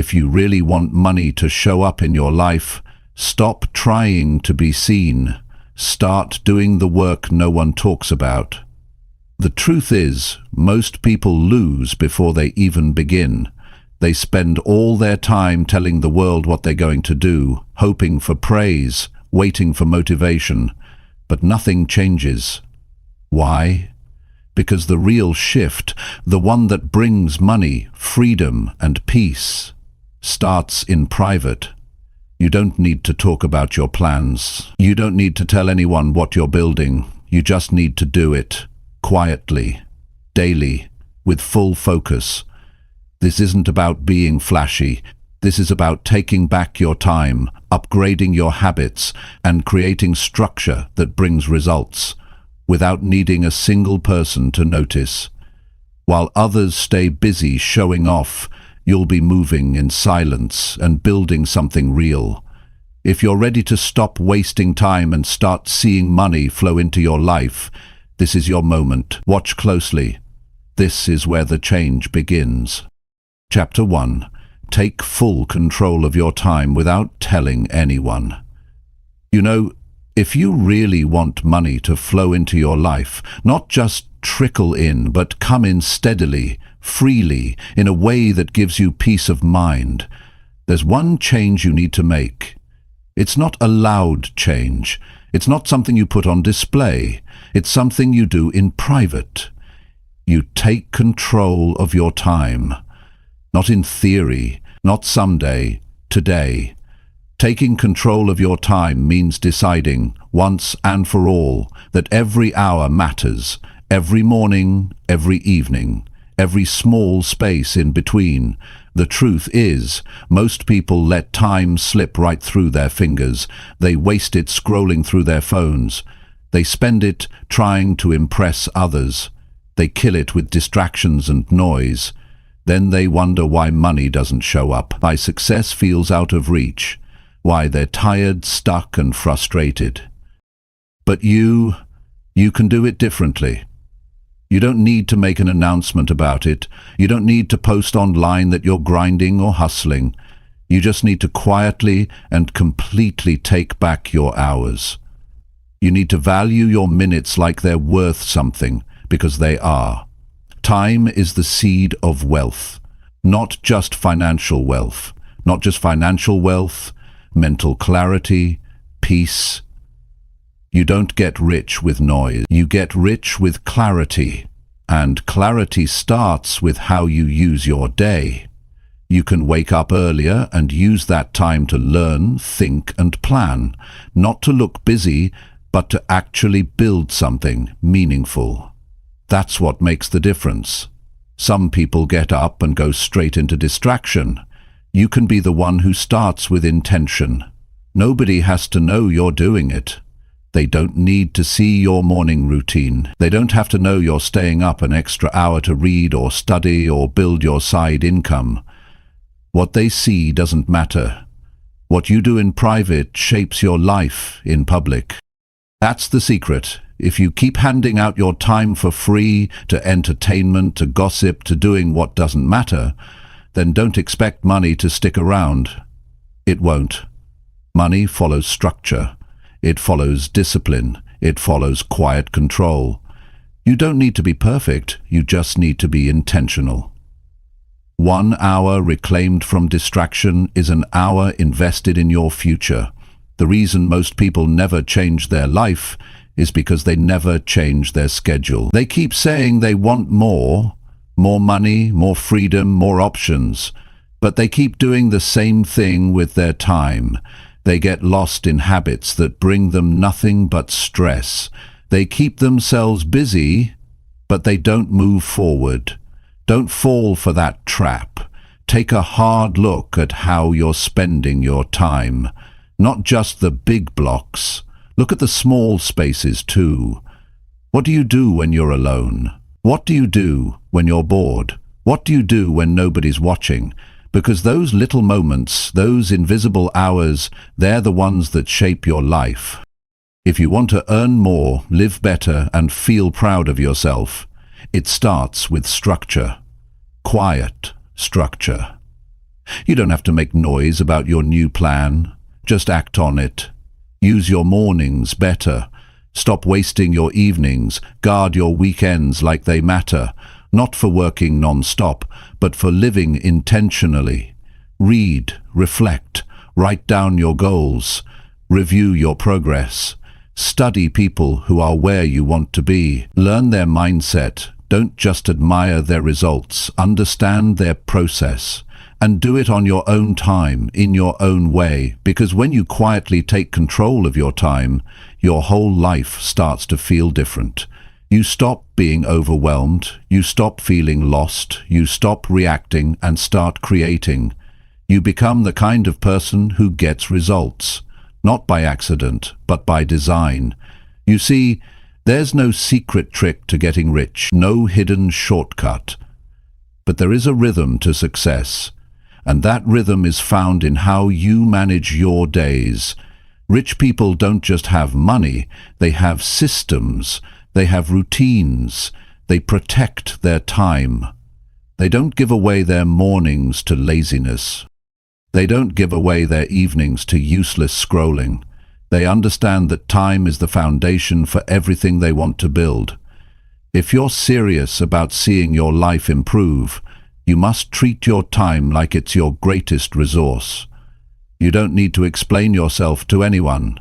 If you really want money to show up in your life, stop trying to be seen. Start doing the work no one talks about. The truth is, most people lose before they even begin. They spend all their time telling the world what they're going to do, hoping for praise, waiting for motivation, but nothing changes. Why? Because the real shift, the one that brings money, freedom, and peace, starts in private. You don't need to talk about your plans. You don't need to tell anyone what you're building. You just need to do it, quietly, daily, with full focus. This isn't about being flashy. This is about taking back your time, upgrading your habits, and creating structure that brings results, without needing a single person to notice. While others stay busy showing off, you'll be moving in silence and building something real. If you're ready to stop wasting time and start seeing money flow into your life, this is your moment. Watch closely. This is where the change begins. Chapter 1. Take full control of your time without telling anyone. You know, if you really want money to flow into your life, not just trickle in, but come in steadily, freely, in a way that gives you peace of mind, there's one change you need to make. It's not a loud change. It's not something you put on display. It's something you do in private. You take control of your time. Not in theory, not someday, today. Taking control of your time means deciding, once and for all, that every hour matters, every morning, every evening, every small space in between. The truth is, most people let time slip right through their fingers. They waste it scrolling through their phones. They spend it trying to impress others. They kill it with distractions and noise. Then they wonder why money doesn't show up, why success feels out of reach, why they're tired, stuck, and frustrated. But you can do it differently. You don't need to make an announcement about it. You don't need to post online that you're grinding or hustling. You just need to quietly and completely take back your hours. You need to value your minutes like they're worth something, because they are. Time is the seed of wealth, not just financial wealth, mental clarity, peace. You don't get rich with noise. You get rich with clarity, and clarity starts with how you use your day. You can wake up earlier and use that time to learn, think, and plan, not to look busy, but to actually build something meaningful. That's what makes the difference. Some people get up and go straight into distraction. You can be the one who starts with intention. Nobody has to know you're doing it. They don't need to see your morning routine. They don't have to know you're staying up an extra hour to read or study or build your side income. What they see doesn't matter. What you do in private shapes your life in public. That's the secret. If you keep handing out your time for free, to entertainment, to gossip, to doing what doesn't matter, then don't expect money to stick around. It won't. Money follows structure. It follows discipline. It follows quiet control. You don't need to be perfect. You just need to be intentional. 1 hour reclaimed from distraction is an hour invested in your future. The reason most people never change their life is because they never change their schedule. They keep saying they want more money, more freedom, more options, but they keep doing the same thing with their time. They get lost in habits that bring them nothing but stress. They keep themselves busy, but they don't move forward. Don't fall for that trap. Take a hard look at how you're spending your time, not just the big blocks. Look at the small spaces too. What do you do when you're alone? What do you do when you're bored? What do you do when nobody's watching? Because those little moments, those invisible hours, they're the ones that shape your life. If you want to earn more, live better, and feel proud of yourself, it starts with structure. Quiet structure. You don't have to make noise about your new plan. Just act on it. Use your mornings better. Stop wasting your evenings. Guard your weekends like they matter. Not for working non-stop, but for living intentionally. Read, reflect, write down your goals. Review your progress. Study people who are where you want to be. Learn their mindset. Don't just admire their results. Understand their process. And do it on your own time, in your own way, because when you quietly take control of your time, your whole life starts to feel different. You stop being overwhelmed, you stop feeling lost, you stop reacting and start creating. You become the kind of person who gets results, not by accident, but by design. You see, there's no secret trick to getting rich, no hidden shortcut. But there is a rhythm to success. And that rhythm is found in how you manage your days. Rich people don't just have money, they have systems, they have routines, they protect their time. They don't give away their mornings to laziness. They don't give away their evenings to useless scrolling. They understand that time is the foundation for everything they want to build. If you're serious about seeing your life improve, you must treat your time like it's your greatest resource. You don't need to explain yourself to anyone.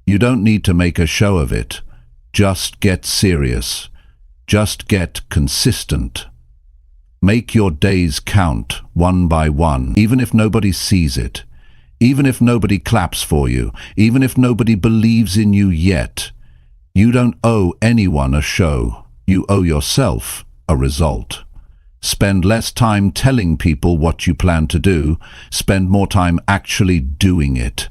You don't need to make a show of it. Just get serious. Just get consistent. Make your days count, one by one, even if nobody sees it, even if nobody claps for you, even if nobody believes in you yet. You don't owe anyone a show. You owe yourself a result. Spend less time telling people what you plan to do. Spend more time actually doing it.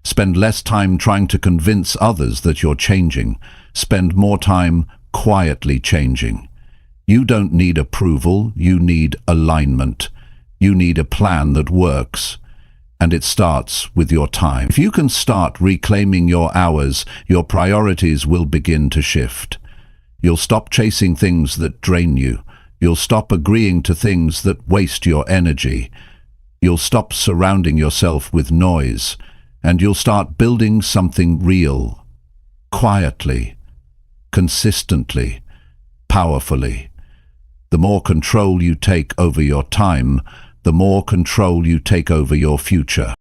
Spend less time trying to convince others that you're changing. Spend more time quietly changing. You don't need approval, you need alignment. You need a plan that works. And it starts with your time. If you can start reclaiming your hours, your priorities will begin to shift. You'll stop chasing things that drain you. You'll stop agreeing to things that waste your energy. You'll stop surrounding yourself with noise, and you'll start building something real, quietly, consistently, powerfully. The more control you take over your time, the more control you take over your future.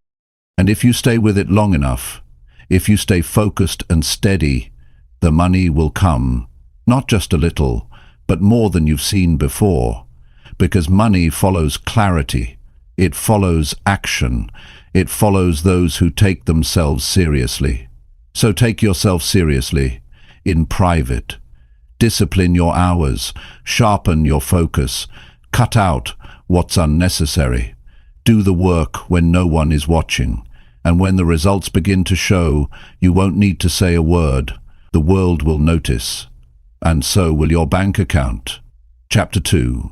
And if you stay with it long enough, if you stay focused and steady, the money will come, not just a little, but more than you've seen before, because money follows clarity, it follows action, it follows those who take themselves seriously. So take yourself seriously, in private. Discipline your hours, sharpen your focus, cut out what's unnecessary. Do the work when no one is watching, and when the results begin to show, you won't need to say a word. The world will notice. And so will your bank account. Chapter 2.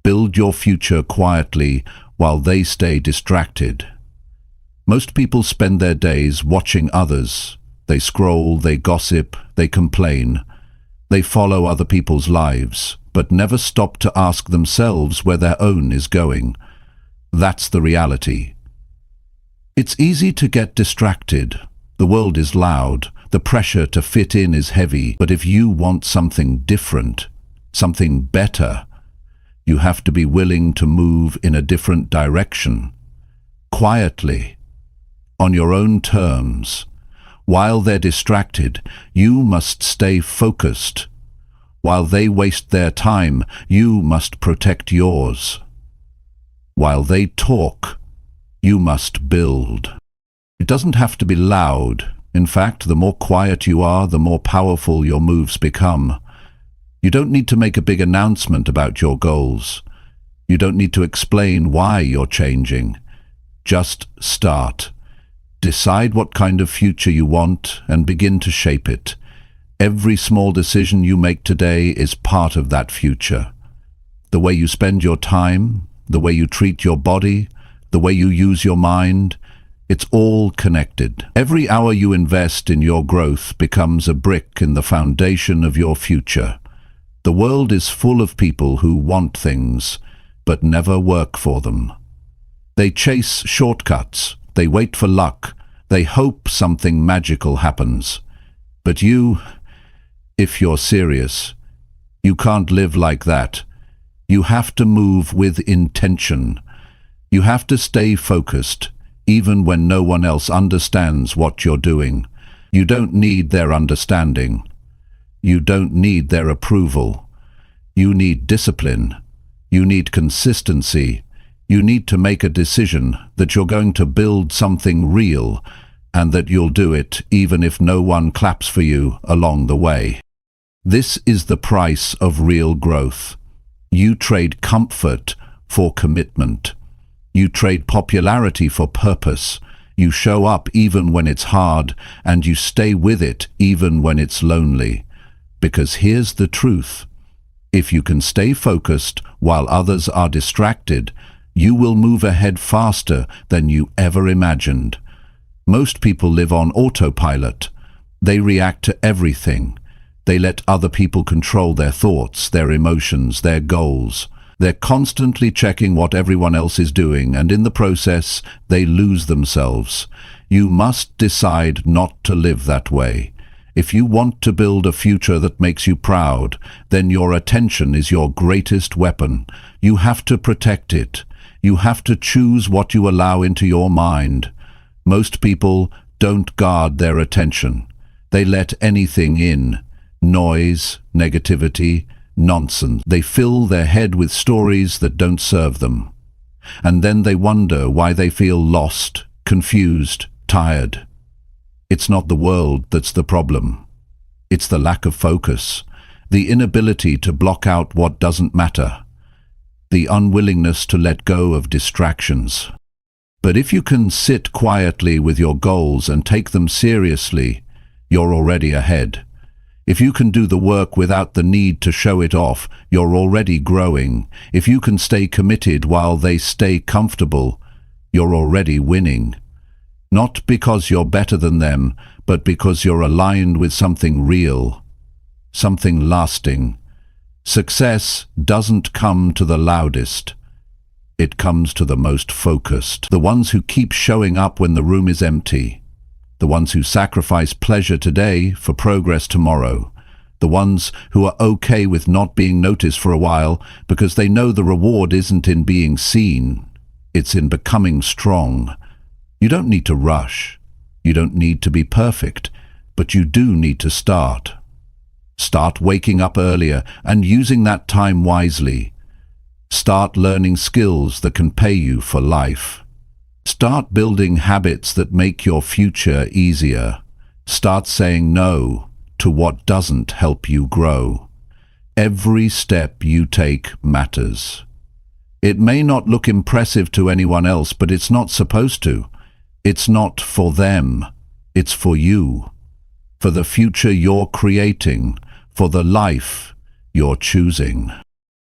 Build your future quietly while they stay distracted. Most people spend their days watching others. They scroll, they gossip, they complain. They follow other people's lives, but never stop to ask themselves where their own is going. That's the reality. It's easy to get distracted. The world is loud. The pressure to fit in is heavy, but if you want something different, something better, you have to be willing to move in a different direction, quietly, on your own terms. While they're distracted, you must stay focused. While they waste their time, you must protect yours. While they talk, you must build. It doesn't have to be loud. In fact, the more quiet you are, the more powerful your moves become. You don't need to make a big announcement about your goals. You don't need to explain why you're changing. Just start. Decide what kind of future you want and begin to shape it. Every small decision you make today is part of that future. The way you spend your time, the way you treat your body, the way you use your mind, it's all connected. Every hour you invest in your growth becomes a brick in the foundation of your future. The world is full of people who want things, but never work for them. They chase shortcuts. They wait for luck. They hope something magical happens. But you, if you're serious, you can't live like that. You have to move with intention. You have to stay focused, even when no one else understands what you're doing. You don't need their understanding. You don't need their approval. You need discipline. You need consistency. You need to make a decision that you're going to build something real and that you'll do it even if no one claps for you along the way. This is the price of real growth. You trade comfort for commitment. You trade popularity for purpose. You show up even when it's hard, and you stay with it even when it's lonely. Because here's the truth. If you can stay focused while others are distracted, you will move ahead faster than you ever imagined. Most people live on autopilot. They react to everything. They let other people control their thoughts, their emotions, their goals. They're constantly checking what everyone else is doing, and in the process, they lose themselves. You must decide not to live that way. If you want to build a future that makes you proud, then your attention is your greatest weapon. You have to protect it. You have to choose what you allow into your mind. Most people don't guard their attention. They let anything in. Noise, negativity, nonsense. They fill their head with stories that don't serve them. And then they wonder why they feel lost, confused, tired. It's not the world that's the problem. It's the lack of focus, the inability to block out what doesn't matter, the unwillingness to let go of distractions. But if you can sit quietly with your goals and take them seriously, you're already ahead. If you can do the work without the need to show it off, you're already growing. If you can stay committed while they stay comfortable, you're already winning. Not because you're better than them, but because you're aligned with something real, something lasting. Success doesn't come to the loudest. It comes to the most focused, the ones who keep showing up when the room is empty. The ones who sacrifice pleasure today for progress tomorrow. The ones who are okay with not being noticed for a while because they know the reward isn't in being seen, it's in becoming strong. You don't need to rush. You don't need to be perfect, but you do need to start. Start waking up earlier and using that time wisely. Start learning skills that can pay you for life. Start building habits that make your future easier. Start saying no to what doesn't help you grow. Every step you take matters. It may not look impressive to anyone else, but it's not supposed to. It's not for them. It's for you. For the future you're creating. For the life you're choosing.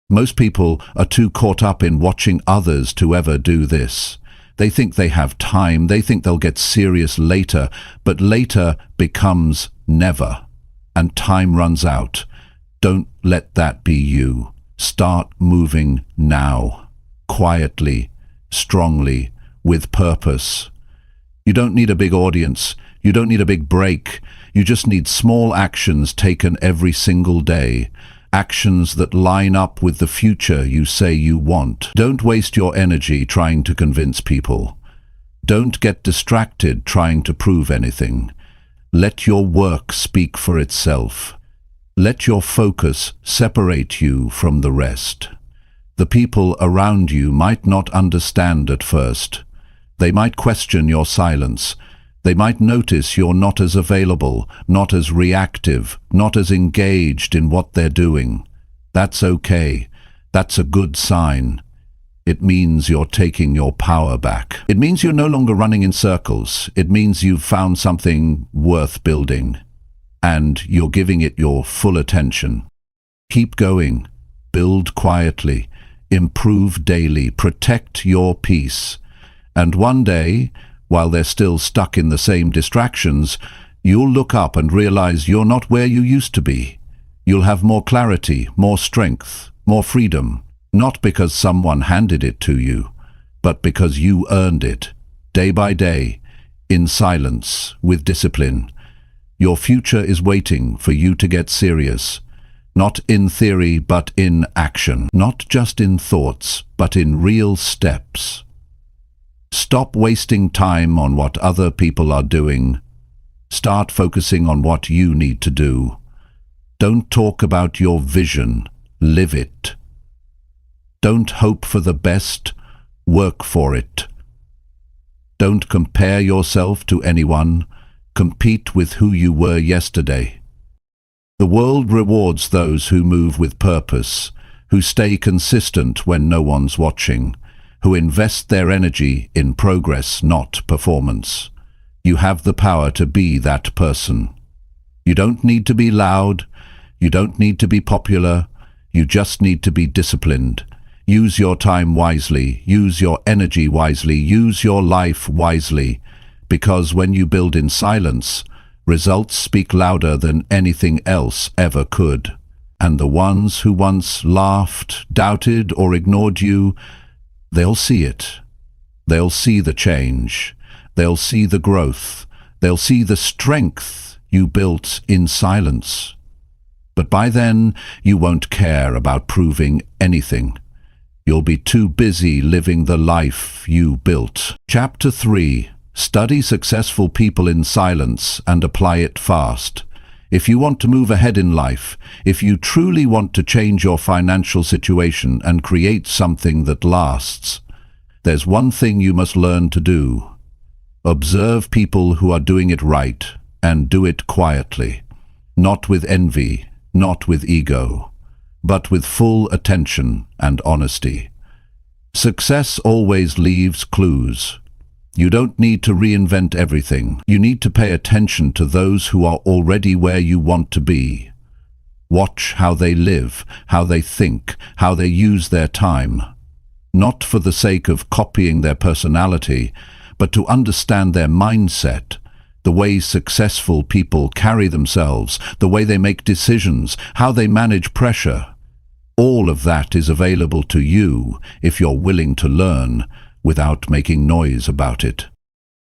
Most people are too caught up in watching others to ever do this. They think they have time, they think they'll get serious later, but later becomes never, and time runs out. Don't let that be you. Start moving now, quietly, strongly, with purpose. You don't need a big audience, you don't need a big break, you just need small actions taken every single day. Actions that line up with the future you say you want. Don't waste your energy trying to convince people. Don't get distracted trying to prove anything. Let your work speak for itself. Let your focus separate you from the rest. The people around you might not understand at first. They might question your silence. They might notice you're not as available, not as reactive, not as engaged in what they're doing. That's okay. That's a good sign. It means you're taking your power back. It means you're no longer running in circles. It means you've found something worth building, and you're giving it your full attention. Keep going. Build quietly. Improve daily. Protect your peace. And one day, while they're still stuck in the same distractions, you'll look up and realize you're not where you used to be. You'll have more clarity, more strength, more freedom, not because someone handed it to you, but because you earned it, day by day, in silence, with discipline. Your future is waiting for you to get serious. Not in theory, but in action. Not just in thoughts, but in real steps. Stop wasting time on what other people are doing. Start focusing on what you need to do. Don't talk about your vision, live it. Don't hope for the best, work for it. Don't compare yourself to anyone, compete with who you were yesterday. The world rewards those who move with purpose, who stay consistent when no one's watching, who invest their energy in progress, not performance. You have the power to be that person. You don't need to be loud, you don't need to be popular, you just need to be disciplined. Use your time wisely, use your energy wisely, use your life wisely, because when you build in silence, results speak louder than anything else ever could. And the ones who once laughed, doubted, or ignored you, they'll see it. They'll see the change. They'll see the growth. They'll see the strength you built in silence. But by then, you won't care about proving anything. You'll be too busy living the life you built. Chapter 3. Study successful people in silence and apply it fast. If you want to move ahead in life, if you truly want to change your financial situation and create something that lasts, there's one thing you must learn to do. Observe people who are doing it right and do it quietly, not with envy, not with ego, but with full attention and honesty. Success always leaves clues. You don't need to reinvent everything. You need to pay attention to those who are already where you want to be. Watch how they live, how they think, how they use their time. Not for the sake of copying their personality, but to understand their mindset, the way successful people carry themselves, the way they make decisions, how they manage pressure. All of that is available to you if you're willing to learn without making noise about it.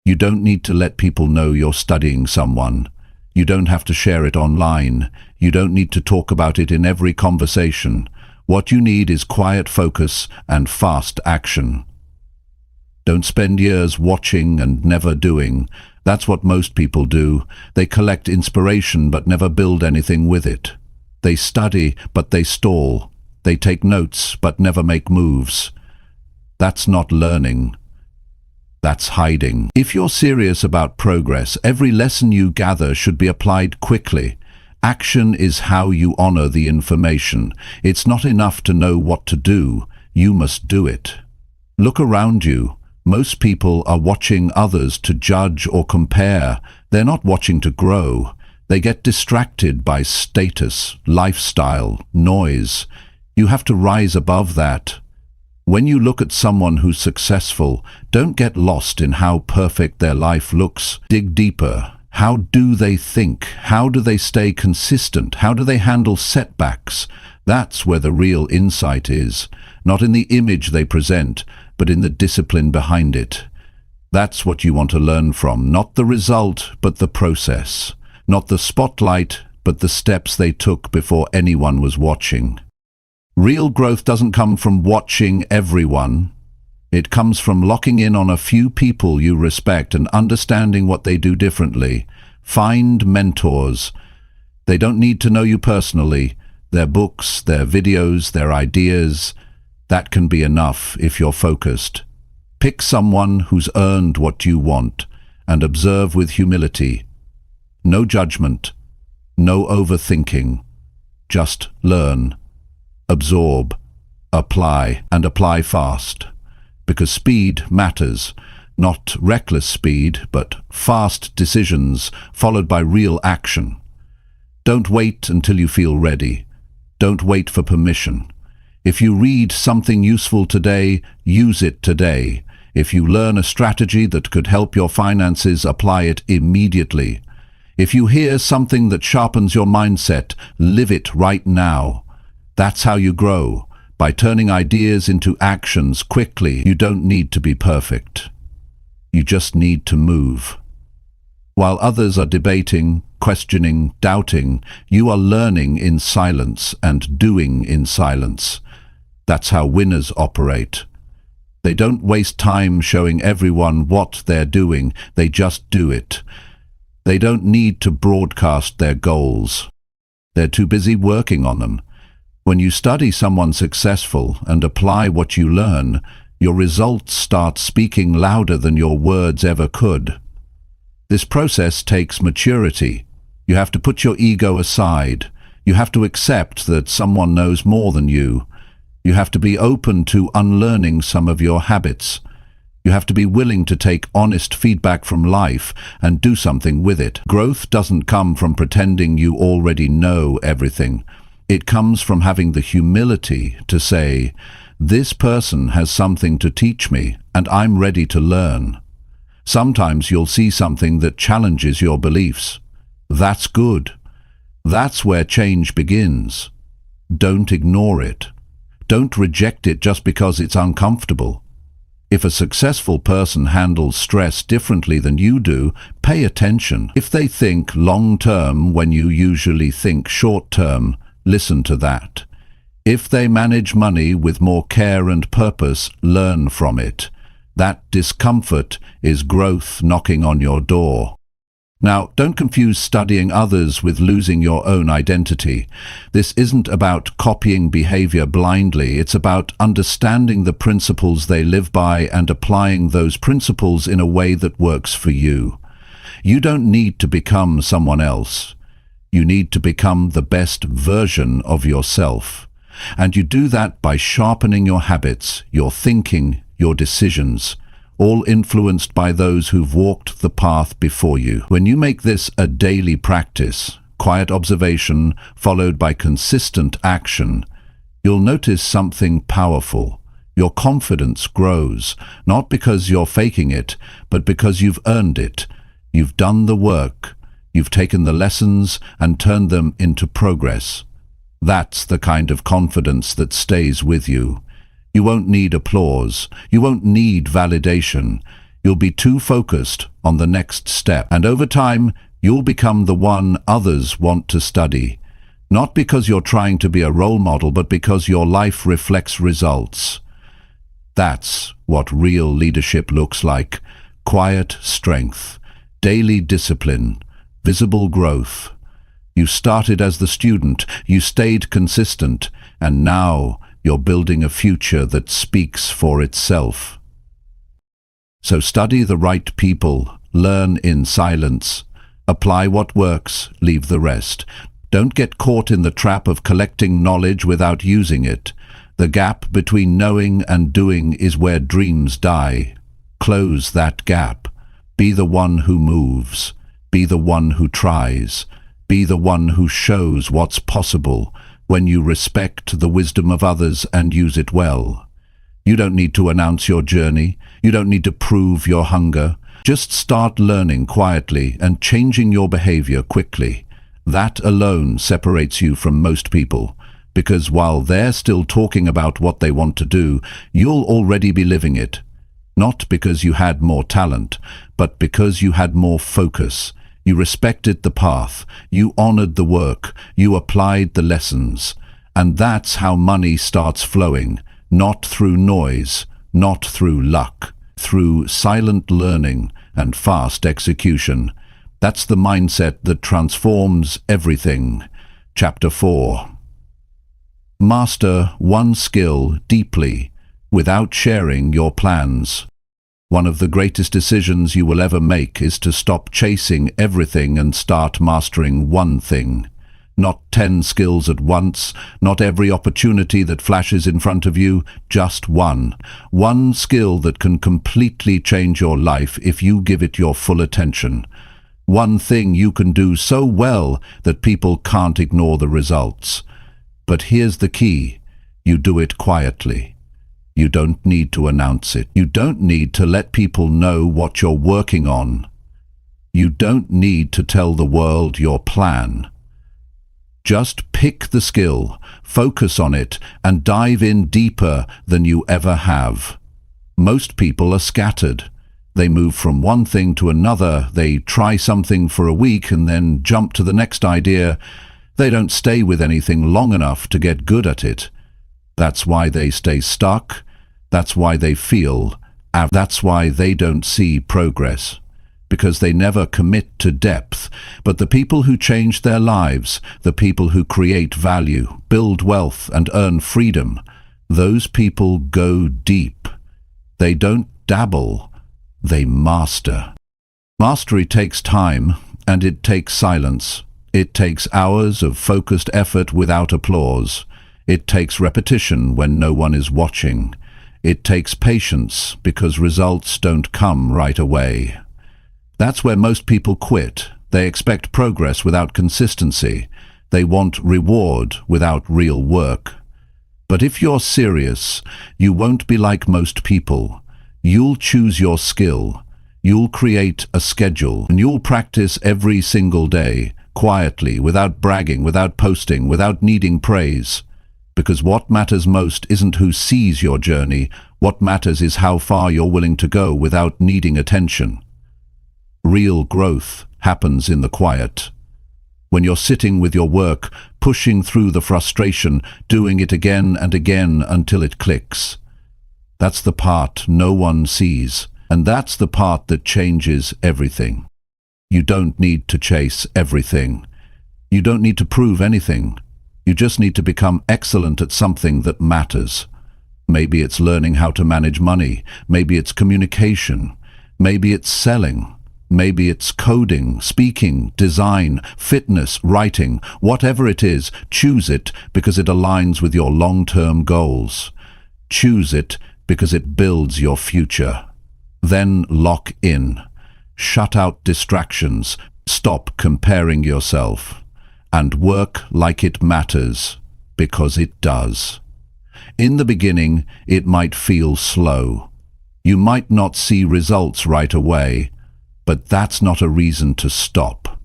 You don't need to let people know you're studying someone. You don't have to share it online. You don't need to talk about it in every conversation. What you need is quiet focus and fast action. Don't spend years watching and never doing. That's what most people do. They collect inspiration but never build anything with it. They study but they stall. They take notes but never make moves. That's not learning. That's hiding. If you're serious about progress, every lesson you gather should be applied quickly. Action is how you honor the information. It's not enough to know what to do. You must do it. Look around you. Most people are watching others to judge or compare. They're not watching to grow. They get distracted by status, lifestyle, noise. You have to rise above that. When you look at someone who's successful, don't get lost in how perfect their life looks. Dig deeper. How do they think? How do they stay consistent? How do they handle setbacks? That's where the real insight is. Not in the image they present, but in the discipline behind it. That's what you want to learn from. Not the result, but the process. Not the spotlight, but the steps they took before anyone was watching. Real growth doesn't come from watching everyone. It comes from locking in on a few people you respect and understanding what they do differently. Find mentors. They don't need to know you personally. Their books, their videos, their ideas, that can be enough if you're focused. Pick someone who's earned what you want and observe with humility. No judgment, no overthinking. Just learn. Absorb, apply, and apply fast. Because speed matters. Not reckless speed, but fast decisions followed by real action. Don't wait until you feel ready. Don't wait for permission. If you read something useful today, use it today. If you learn a strategy that could help your finances, apply it immediately. If you hear something that sharpens your mindset, live it right now. That's how you grow, by turning ideas into actions quickly. You don't need to be perfect. You just need to move. While others are debating, questioning, doubting, you are learning in silence and doing in silence. That's how winners operate. They don't waste time showing everyone what they're doing, they just do it. They don't need to broadcast their goals. They're too busy working on them. When you study someone successful and apply what you learn, your results start speaking louder than your words ever could. This process takes maturity. You have to put your ego aside. You have to accept that someone knows more than you. You have to be open to unlearning some of your habits. You have to be willing to take honest feedback from life and do something with it. Growth doesn't come from pretending you already know everything. It comes from having the humility to say, this person has something to teach me, and I'm ready to learn. Sometimes you'll see something that challenges your beliefs. That's good. That's where change begins. Don't ignore it. Don't reject it just because it's uncomfortable. If a successful person handles stress differently than you do, pay attention. If they think long-term when you usually think short-term, listen to that. If they manage money with more care and purpose, learn from it. That discomfort is growth knocking on your door. Now, don't confuse studying others with losing your own identity. This isn't about copying behavior blindly. It's about understanding the principles they live by and applying those principles in a way that works for you. You don't need to become someone else. You need to become the best version of yourself. And you do that by sharpening your habits, your thinking, your decisions, all influenced by those who've walked the path before you. When you make this a daily practice, quiet observation followed by consistent action, you'll notice something powerful. Your confidence grows, not because you're faking it, but because you've earned it. You've done the work. You've taken the lessons and turned them into progress. That's the kind of confidence that stays with you. You won't need applause. You won't need validation. You'll be too focused on the next step. And over time, you'll become the one others want to study. Not because you're trying to be a role model, but because your life reflects results. That's what real leadership looks like. Quiet strength, daily discipline, visible growth. You started as the student, you stayed consistent, and now you're building a future that speaks for itself. So study the right people, learn in silence, apply what works, leave the rest. Don't get caught in the trap of collecting knowledge without using it. The gap between knowing and doing is where dreams die. Close that gap. Be the one who moves. Be the one who tries. Be the one who shows what's possible when you respect the wisdom of others and use it well. You don't need to announce your journey. You don't need to prove your hunger. Just start learning quietly and changing your behavior quickly. That alone separates you from most people, because while they're still talking about what they want to do, you'll already be living it. Not because you had more talent, but because you had more focus. You respected the path, you honored the work, you applied the lessons. And that's how money starts flowing, not through noise, not through luck, through silent learning and fast execution. That's the mindset that transforms everything. Chapter 4. Master one skill deeply without sharing your plans. One of the greatest decisions you will ever make is to stop chasing everything and start mastering one thing. Not 10 skills at once, not every opportunity that flashes in front of you, just one. One skill that can completely change your life if you give it your full attention. One thing you can do so well that people can't ignore the results. But here's the key: you do it quietly. You don't need to announce it. You don't need to let people know what you're working on. You don't need to tell the world your plan. Just pick the skill, focus on it, and dive in deeper than you ever have. Most people are scattered. They move from one thing to another, they try something for a week and then jump to the next idea. They don't stay with anything long enough to get good at it. That's why they stay stuck. That's why they feel. That's why they don't see progress. Because they never commit to depth. But the people who change their lives, the people who create value, build wealth and earn freedom, those people go deep. They don't dabble, they master. Mastery takes time, and it takes silence. It takes hours of focused effort without applause. It takes repetition when no one is watching. It takes patience because results don't come right away. That's where most people quit. They expect progress without consistency. They want reward without real work. But if you're serious, you won't be like most people. You'll choose your skill. You'll create a schedule, and you'll practice every single day, quietly, without bragging, without posting, without needing praise. Because what matters most isn't who sees your journey. What matters is how far you're willing to go without needing attention. Real growth happens in the quiet. When you're sitting with your work, pushing through the frustration, doing it again and again until it clicks. That's the part no one sees, and that's the part that changes everything. You don't need to chase everything. You don't need to prove anything. You just need to become excellent at something that matters. Maybe it's learning how to manage money. Maybe it's communication. Maybe it's selling. Maybe it's coding, speaking, design, fitness, writing. Whatever it is, choose it because it aligns with your long-term goals. Choose it because it builds your future. Then lock in. Shut out distractions. Stop comparing yourself. And work like it matters, because it does. In the beginning, it might feel slow. You might not see results right away, but that's not a reason to stop.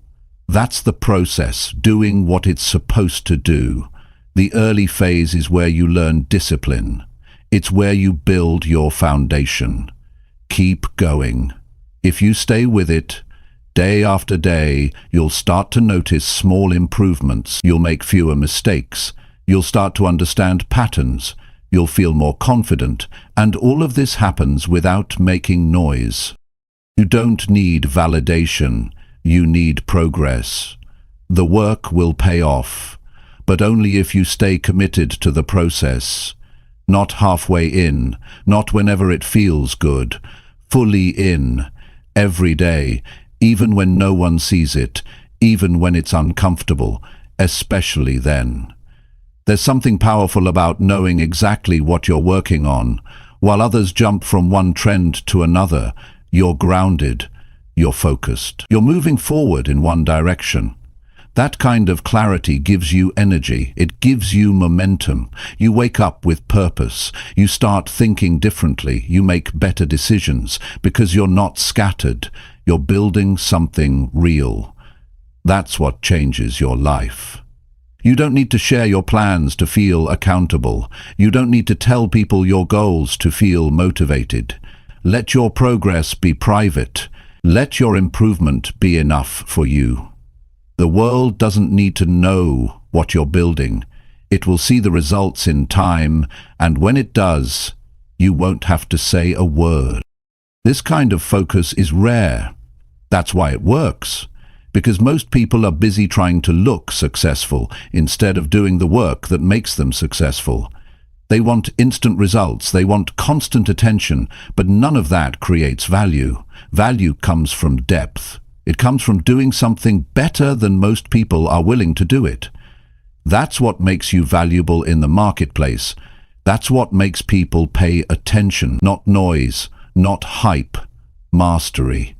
That's the process, doing what it's supposed to do. The early phase is where you learn discipline. It's where you build your foundation. Keep going. If you stay with it, day after day, you'll start to notice small improvements. You'll make fewer mistakes. You'll start to understand patterns. You'll feel more confident. And all of this happens without making noise. You don't need validation. You need progress. The work will pay off, but only if you stay committed to the process. Not halfway in, not whenever it feels good. Fully in, every day, even when no one sees it, even when it's uncomfortable, especially then. There's something powerful about knowing exactly what you're working on. While others jump from one trend to another, you're grounded, you're focused. You're moving forward in one direction. That kind of clarity gives you energy. It gives you momentum. You wake up with purpose. You start thinking differently. You make better decisions because you're not scattered. You're building something real. That's what changes your life. You don't need to share your plans to feel accountable. You don't need to tell people your goals to feel motivated. Let your progress be private. Let your improvement be enough for you. The world doesn't need to know what you're building. It will see the results in time, and when it does, you won't have to say a word. This kind of focus is rare. That's why it works. Because most people are busy trying to look successful instead of doing the work that makes them successful. They want instant results, they want constant attention, but none of that creates value. Value comes from depth. It comes from doing something better than most people are willing to do it. That's what makes you valuable in the marketplace. That's what makes people pay attention, not noise, not hype, mastery.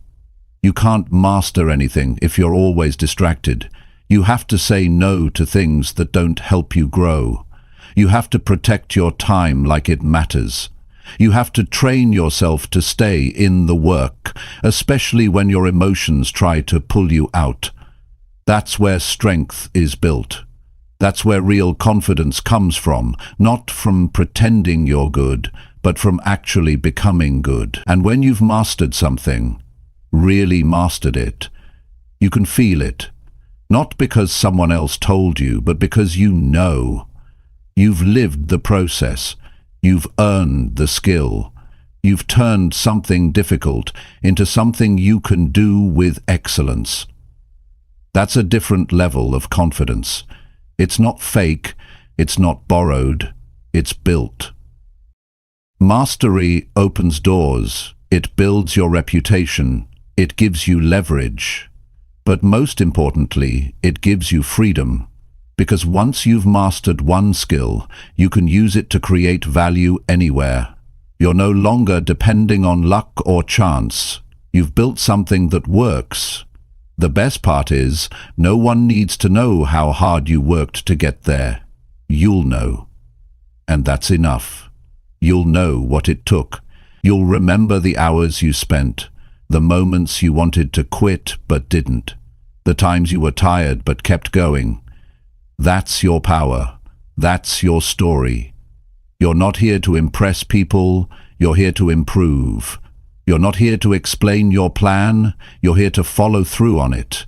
You can't master anything if you're always distracted. You have to say no to things that don't help you grow. You have to protect your time like it matters. You have to train yourself to stay in the work, especially when your emotions try to pull you out. That's where strength is built. That's where real confidence comes from, not from pretending you're good, but from actually becoming good. And when you've mastered something, really mastered it, you can feel it. Not because someone else told you, but because you know. You've lived the process. You've earned the skill. You've turned something difficult into something you can do with excellence. That's a different level of confidence. It's not fake, it's not borrowed, it's built. Mastery opens doors, it builds your reputation, it gives you leverage. But most importantly, it gives you freedom. Because once you've mastered one skill, you can use it to create value anywhere. You're no longer depending on luck or chance. You've built something that works. The best part is, no one needs to know how hard you worked to get there. You'll know. And that's enough. You'll know what it took. You'll remember the hours you spent, the moments you wanted to quit but didn't, the times you were tired but kept going. That's your power. That's your story. You're not here to impress people, you're here to improve. You're not here to explain your plan, you're here to follow through on it.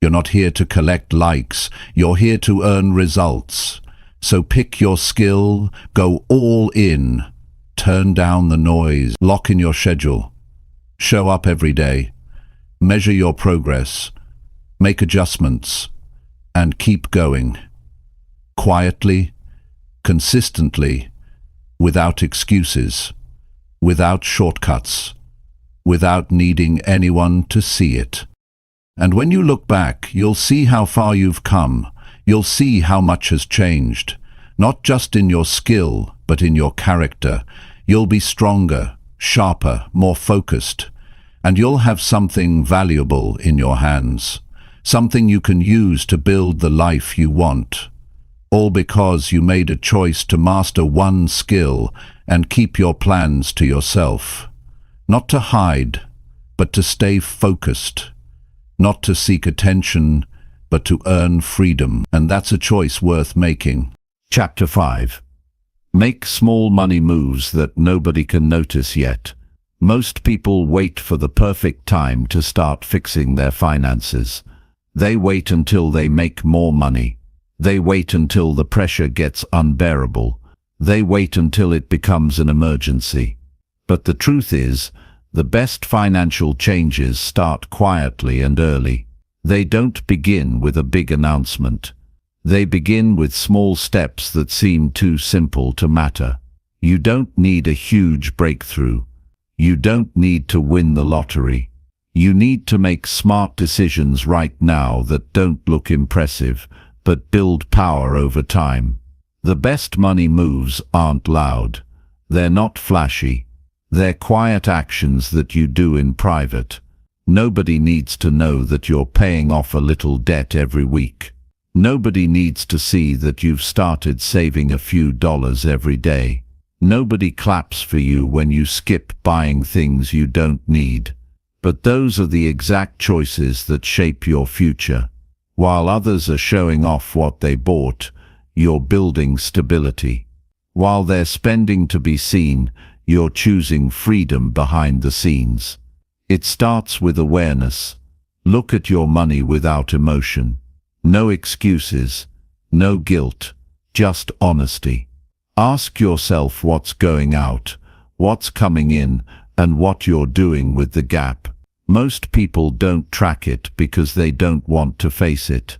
You're not here to collect likes, you're here to earn results. So pick your skill, go all in, turn down the noise, lock in your schedule. Show up every day, measure your progress, make adjustments, and keep going. Quietly, consistently, without excuses, without shortcuts, without needing anyone to see it. And when you look back, you'll see how far you've come. You'll see how much has changed, not just in your skill, but in your character. You'll be stronger, sharper, more focused, and you'll have something valuable in your hands, something you can use to build the life you want. All because you made a choice to master one skill and keep your plans to yourself. Not to hide, but to stay focused. Not to seek attention, but to earn freedom. And that's a choice worth making. Chapter 5. Make small money moves that nobody can notice yet. Most people wait for the perfect time to start fixing their finances. They wait until they make more money. They wait until the pressure gets unbearable. They wait until it becomes an emergency. But the truth is, the best financial changes start quietly and early. They don't begin with a big announcement. They begin with small steps that seem too simple to matter. You don't need a huge breakthrough. You don't need to win the lottery. You need to make smart decisions right now that don't look impressive, but build power over time. The best money moves aren't loud. They're not flashy. They're quiet actions that you do in private. Nobody needs to know that you're paying off a little debt every week. Nobody needs to see that you've started saving a few dollars every day. Nobody claps for you when you skip buying things you don't need. But those are the exact choices that shape your future. While others are showing off what they bought, you're building stability. While they're spending to be seen, you're choosing freedom behind the scenes. It starts with awareness. Look at your money without emotion. No excuses, no guilt, just honesty. Ask yourself what's going out, what's coming in, and what you're doing with the gap. Most people don't track it because they don't want to face it.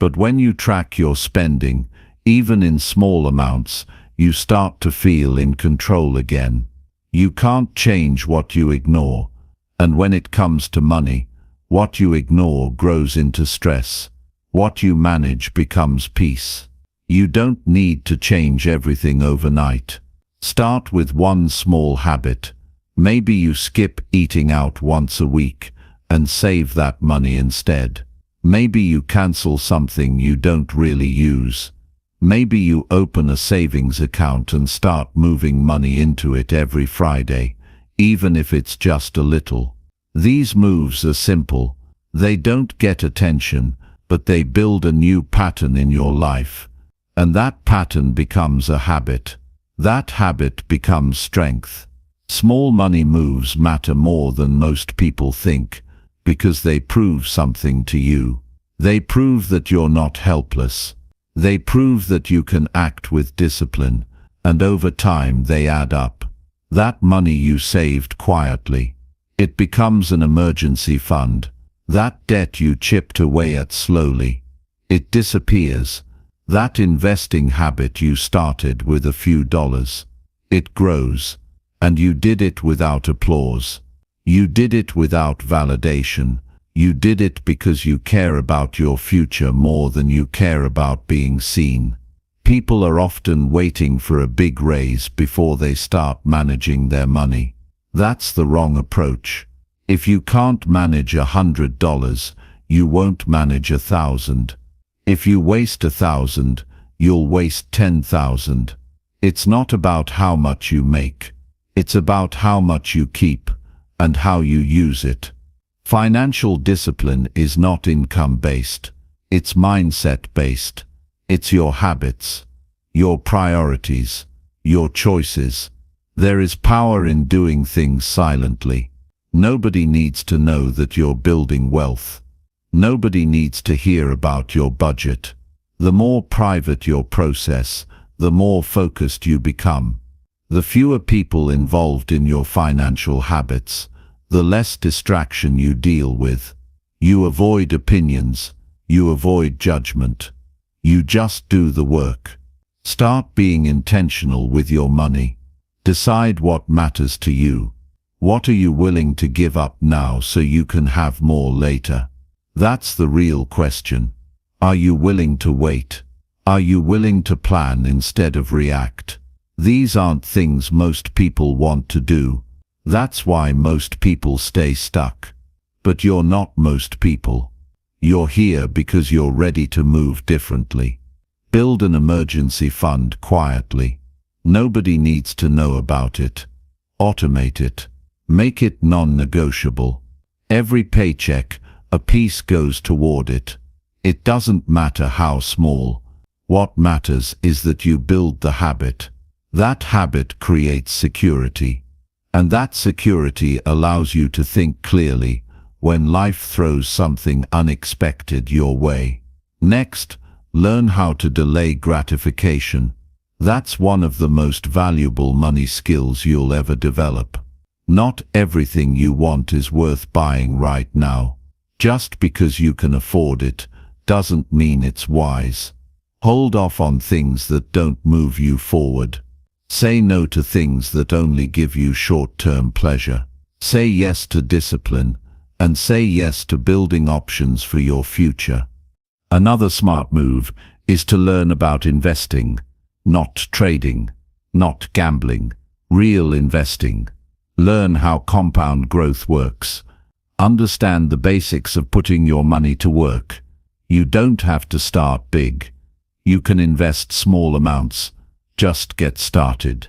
But when you track your spending, even in small amounts, you start to feel in control again. You can't change what you ignore. And when it comes to money, what you ignore grows into stress. What you manage becomes peace. You don't need to change everything overnight. Start with one small habit. Maybe you skip eating out once a week and save that money instead. Maybe you cancel something you don't really use. Maybe you open a savings account and start moving money into it every Friday, even if it's just a little. These moves are simple. They don't get attention, but they build a new pattern in your life. And that pattern becomes a habit. That habit becomes strength. Small money moves matter more than most people think, because they prove something to you. They prove that you're not helpless. They prove that you can act with discipline, and over time they add up. That money you saved quietly, it becomes an emergency fund. That debt you chipped away at slowly, it disappears. That investing habit you started with a few dollars, it grows. And you did it without applause. You did it without validation. You did it because you care about your future more than you care about being seen. People are often waiting for a big raise before they start managing their money. That's the wrong approach. If you can't manage $100, you won't manage 1,000. If you waste 1,000, you'll waste 10,000. It's not about how much you make. It's about how much you keep and how you use it. Financial discipline is not income-based. It's mindset-based. It's your habits, your priorities, your choices. There is power in doing things silently. Nobody needs to know that you're building wealth. Nobody needs to hear about your budget. The more private your process, the more focused you become. The fewer people involved in your financial habits, the less distraction you deal with. You avoid opinions. You avoid judgment. You just do the work. Start being intentional with your money. Decide what matters to you. What are you willing to give up now so you can have more later? That's the real question. Are you willing to wait? Are you willing to plan instead of react? These aren't things most people want to do. That's why most people stay stuck. But you're not most people. You're here because you're ready to move differently. Build an emergency fund quietly. Nobody needs to know about it. Automate it. Make it non-negotiable. Every paycheck, a piece goes toward it. It doesn't matter how small. What matters is that you build the habit. That habit creates security. And that security allows you to think clearly when life throws something unexpected your way. Next, learn how to delay gratification. That's one of the most valuable money skills you'll ever develop. Not everything you want is worth buying right now. Just because you can afford it doesn't mean it's wise. Hold off on things that don't move you forward. Say no to things that only give you short-term pleasure. Say yes to discipline, and say yes to building options for your future. Another smart move is to learn about investing, not trading, not gambling, real investing. Learn how compound growth works. Understand the basics of putting your money to work. You don't have to start big. You can invest small amounts. Just get started.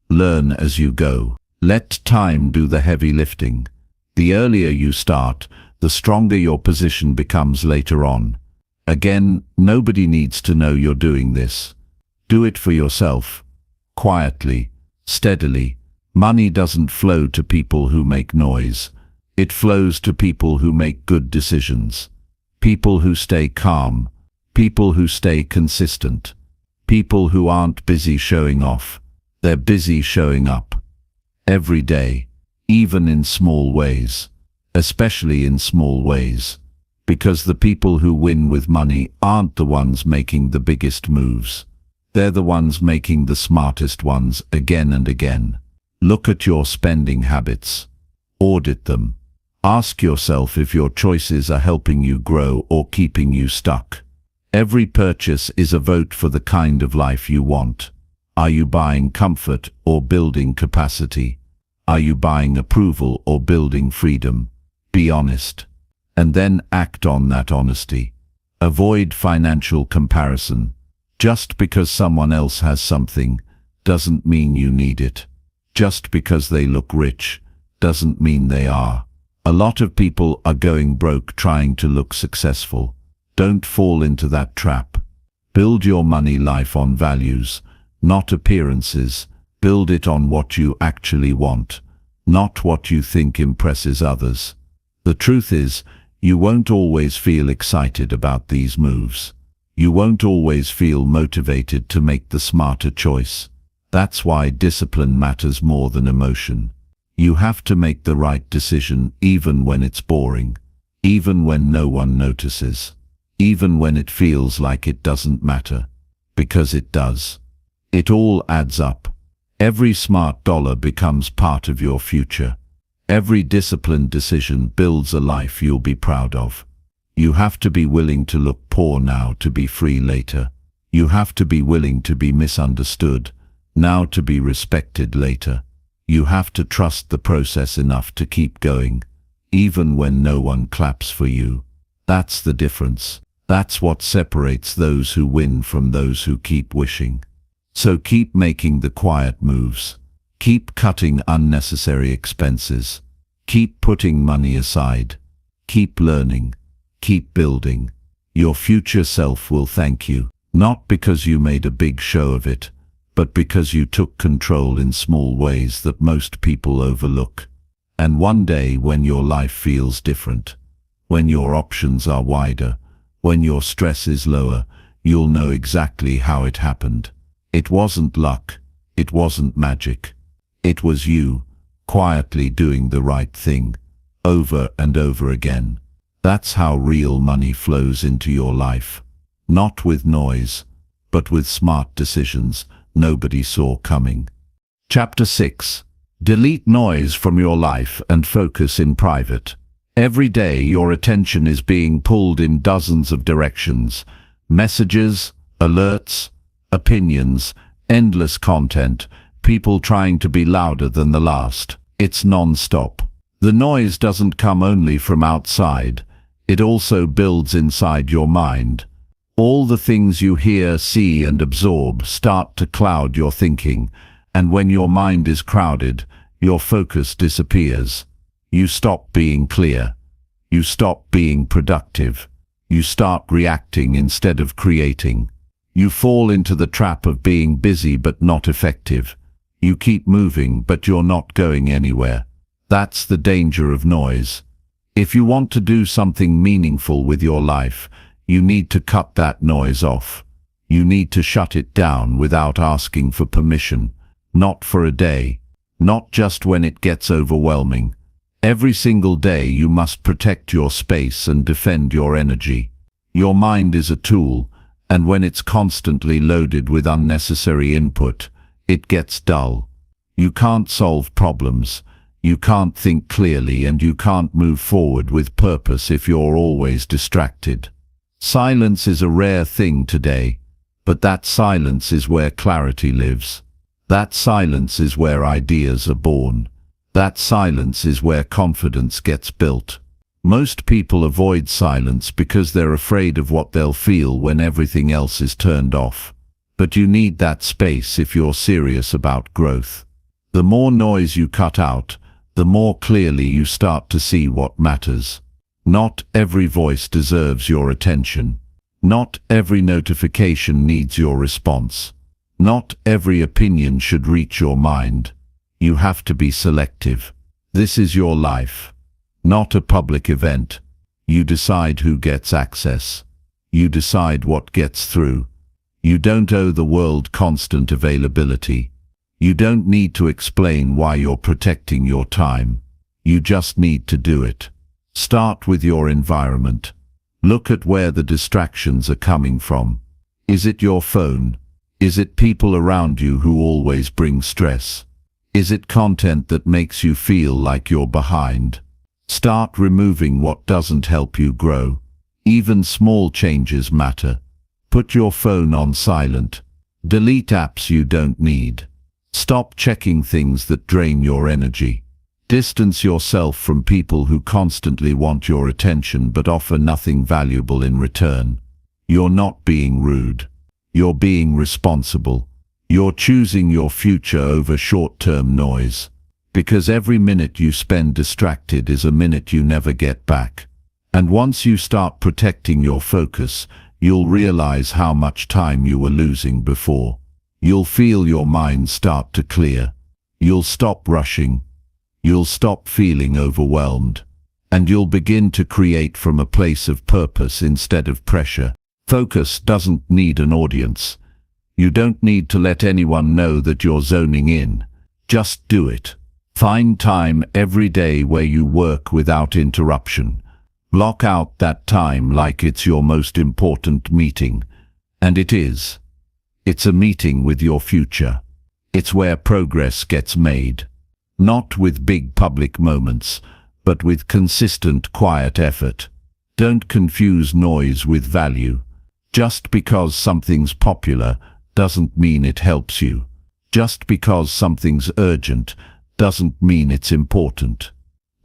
Learn as you go. Let time do the heavy lifting. The earlier you start, the stronger your position becomes later on. Again, nobody needs to know you're doing this. Do it for yourself. Quietly, steadily. Money doesn't flow to people who make noise. It flows to people who make good decisions. People who stay calm. People who stay consistent. People who aren't busy showing off. They're busy showing up. Every day, even in small ways. Especially in small ways. Because the people who win with money aren't the ones making the biggest moves. They're the ones making the smartest ones again and again. Look at your spending habits. Audit them. Ask yourself if your choices are helping you grow or keeping you stuck. Every purchase is a vote for the kind of life you want. Are you buying comfort or building capacity? Are you buying approval or building freedom? Be honest. And then act on that honesty. Avoid financial comparison. Just because someone else has something doesn't mean you need it. Just because they look rich doesn't mean they are. A lot of people are going broke trying to look successful. Don't fall into that trap. Build your money life on values, not appearances. Build it on what you actually want, not what you think impresses others. The truth is, you won't always feel excited about these moves. You won't always feel motivated to make the smarter choice. That's why discipline matters more than emotion. You have to make the right decision even when it's boring, even when no one notices, even when it feels like it doesn't matter. Because it does. It all adds up. Every smart dollar becomes part of your future. Every disciplined decision builds a life you'll be proud of. You have to be willing to look poor now to be free later. You have to be willing to be misunderstood now to be respected later. You have to trust the process enough to keep going, even when no one claps for you. That's the difference. That's what separates those who win from those who keep wishing. So keep making the quiet moves. Keep cutting unnecessary expenses. Keep putting money aside. Keep learning. Keep building. Your future self will thank you, not because you made a big show of it, but because you took control in small ways that most people overlook. And one day when your life feels different, when your options are wider, when your stress is lower, you'll know exactly how it happened. It wasn't luck. It wasn't magic. It was you, quietly doing the right thing, over and over again. That's how real money flows into your life. Not with noise, but with smart decisions nobody saw coming. Chapter 6. Delete noise from your life and focus in private. Every day your attention is being pulled in dozens of directions. Messages, alerts, opinions, endless content, people trying to be louder than the last. It's non-stop. The noise doesn't come only from outside. It also builds inside your mind. All the things you hear, see, and absorb start to cloud your thinking, and when your mind is crowded, your focus disappears. You stop being clear. You stop being productive. You start reacting instead of creating. You fall into the trap of being busy but not effective. You keep moving, but you're not going anywhere. That's the danger of noise. If you want to do something meaningful with your life, you need to cut that noise off. You need to shut it down without asking for permission. Not for a day. Not just when it gets overwhelming. Every single day you must protect your space and defend your energy. Your mind is a tool, and when it's constantly loaded with unnecessary input, it gets dull. You can't solve problems. You can't think clearly, and you can't move forward with purpose if you're always distracted. Silence is a rare thing today, but that silence is where clarity lives. That silence is where ideas are born. That silence is where confidence gets built. Most people avoid silence because they're afraid of what they'll feel when everything else is turned off. But you need that space if you're serious about growth. The more noise you cut out, the more clearly you start to see what matters. Not every voice deserves your attention. Not every notification needs your response. Not every opinion should reach your mind. You have to be selective. This is your life, not a public event. You decide who gets access. You decide what gets through. You don't owe the world constant availability. You don't need to explain why you're protecting your time. You just need to do it. Start with your environment. Look at where the distractions are coming from. Is it your phone? Is it people around you who always bring stress? Is it content that makes you feel like you're behind? Start removing what doesn't help you grow. Even small changes matter. Put your phone on silent. Delete apps you don't need. Stop checking things that drain your energy. Distance yourself from people who constantly want your attention but offer nothing valuable in return. You're not being rude. You're being responsible. You're choosing your future over short-term noise. Because every minute you spend distracted is a minute you never get back. And once you start protecting your focus, you'll realize how much time you were losing before. You'll feel your mind start to clear. You'll stop rushing. You'll stop feeling overwhelmed. And you'll begin to create from a place of purpose instead of pressure. Focus doesn't need an audience. You don't need to let anyone know that you're zoning in. Just do it. Find time every day where you work without interruption. Block out that time like it's your most important meeting. And it is. It's a meeting with your future. It's where progress gets made. Not with big public moments, but with consistent, quiet effort. Don't confuse noise with value. Just because something's popular doesn't mean it helps you. Just because something's urgent doesn't mean it's important.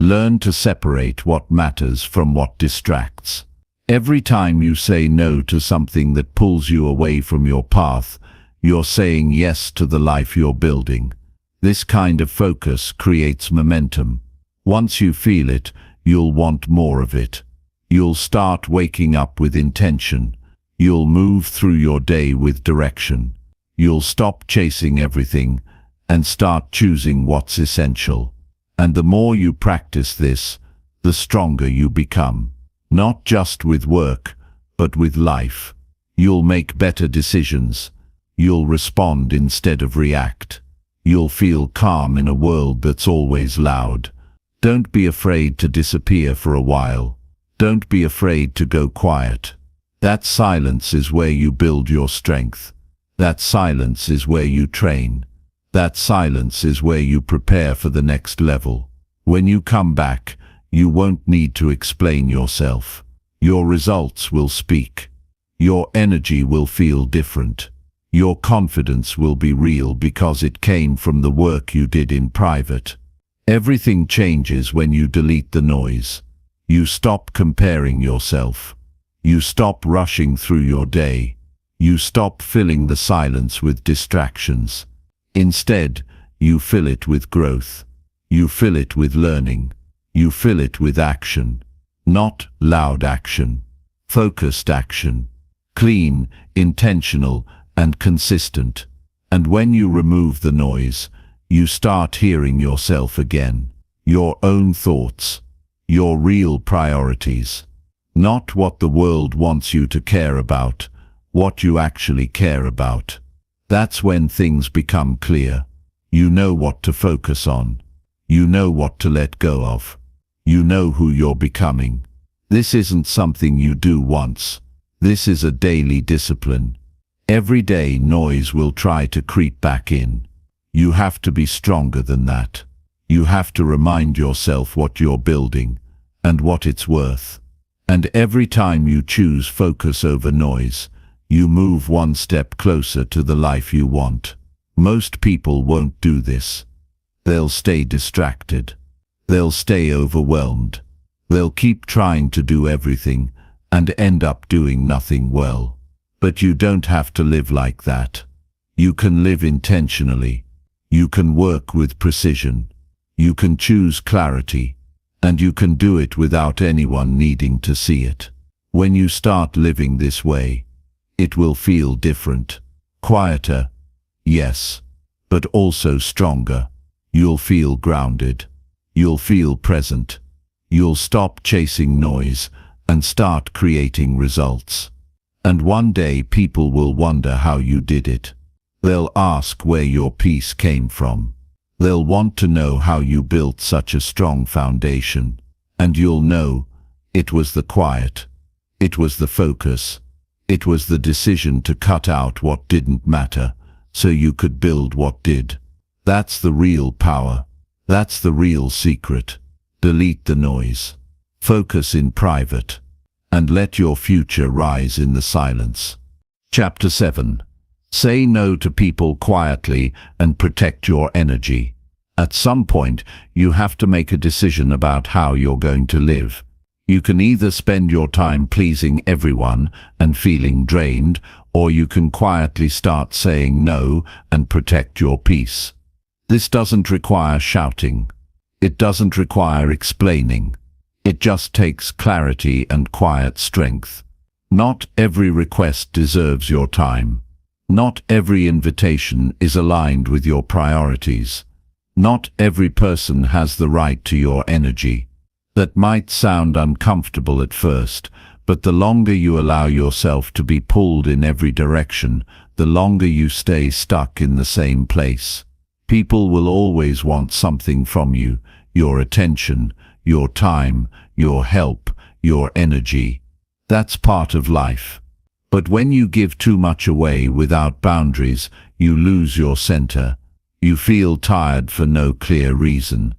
Learn to separate what matters from what distracts. Every time you say no to something that pulls you away from your path, you're saying yes to the life you're building. This kind of focus creates momentum. Once you feel it, you'll want more of it. You'll start waking up with intention. You'll move through your day with direction. You'll stop chasing everything and start choosing what's essential. And the more you practice this, the stronger you become. Not just with work, but with life. You'll make better decisions. You'll respond instead of react. You'll feel calm in a world that's always loud. Don't be afraid to disappear for a while. Don't be afraid to go quiet. That silence is where you build your strength. That silence is where you train. That silence is where you prepare for the next level. When you come back, you won't need to explain yourself. Your results will speak. Your energy will feel different. Your confidence will be real because it came from the work you did in private. Everything changes when you delete the noise. You stop comparing yourself. You stop rushing through your day. You stop filling the silence with distractions. Instead, you fill it with growth. You fill it with learning. You fill it with action. Not loud action. Focused action. Clean, intentional, and consistent. And when you remove the noise, you start hearing yourself again. Your own thoughts. Your real priorities. Not what the world wants you to care about, what you actually care about. That's when things become clear. You know what to focus on. You know what to let go of. You know who you're becoming. This isn't something you do once. This is a daily discipline. Every day noise will try to creep back in. You have to be stronger than that. You have to remind yourself what you're building and what it's worth. And every time you choose focus over noise, you move one step closer to the life you want. Most people won't do this. They'll stay distracted. They'll stay overwhelmed. They'll keep trying to do everything and end up doing nothing well. But you don't have to live like that. You can live intentionally. You can work with precision. You can choose clarity. And you can do it without anyone needing to see it. When you start living this way, it will feel different. Quieter, yes, but also stronger. You'll feel grounded. You'll feel present. You'll stop chasing noise and start creating results. And one day people will wonder how you did it. They'll ask where your peace came from. They'll want to know how you built such a strong foundation. And you'll know, it was the quiet. It was the focus. It was the decision to cut out what didn't matter, so you could build what did. That's the real power. That's the real secret. Delete the noise. Focus in private. And let your future rise in the silence. Chapter 7. Say no to people quietly and protect your energy. At some point, you have to make a decision about how you're going to live. You can either spend your time pleasing everyone and feeling drained, or you can quietly start saying no and protect your peace. This doesn't require shouting. It doesn't require explaining. It just takes clarity and quiet strength. Not every request deserves your time. Not every invitation is aligned with your priorities. Not every person has the right to your energy. That might sound uncomfortable at first, but the longer you allow yourself to be pulled in every direction, the longer you stay stuck in the same place. People will always want something from you: your attention, your time, your help, your energy. That's part of life. But when you give too much away without boundaries, you lose your center. You feel tired for no clear reason.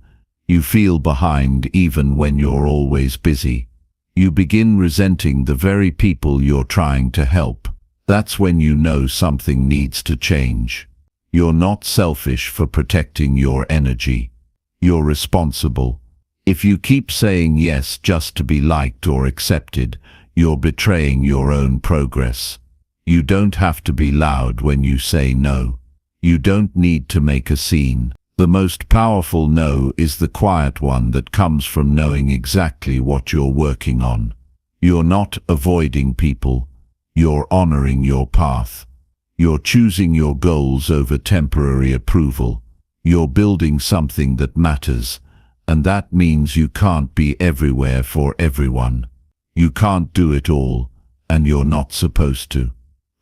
You feel behind even when you're always busy. You begin resenting the very people you're trying to help. That's when you know something needs to change. You're not selfish for protecting your energy. You're responsible. If you keep saying yes just to be liked or accepted, you're betraying your own progress. You don't have to be loud when you say no. You don't need to make a scene. The most powerful no is the quiet one that comes from knowing exactly what you're working on. You're not avoiding people. You're honoring your path. You're choosing your goals over temporary approval. You're building something that matters, and that means you can't be everywhere for everyone. You can't do it all, and you're not supposed to.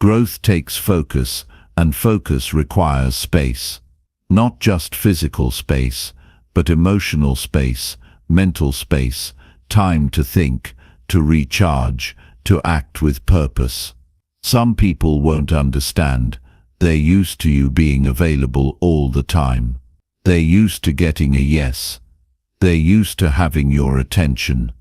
Growth takes focus, and focus requires space. Not just physical space, but emotional space, mental space, time to think, to recharge, to act with purpose. Some people won't understand. They're used to you being available all the time. They're used to getting a yes. They're used to having your attention.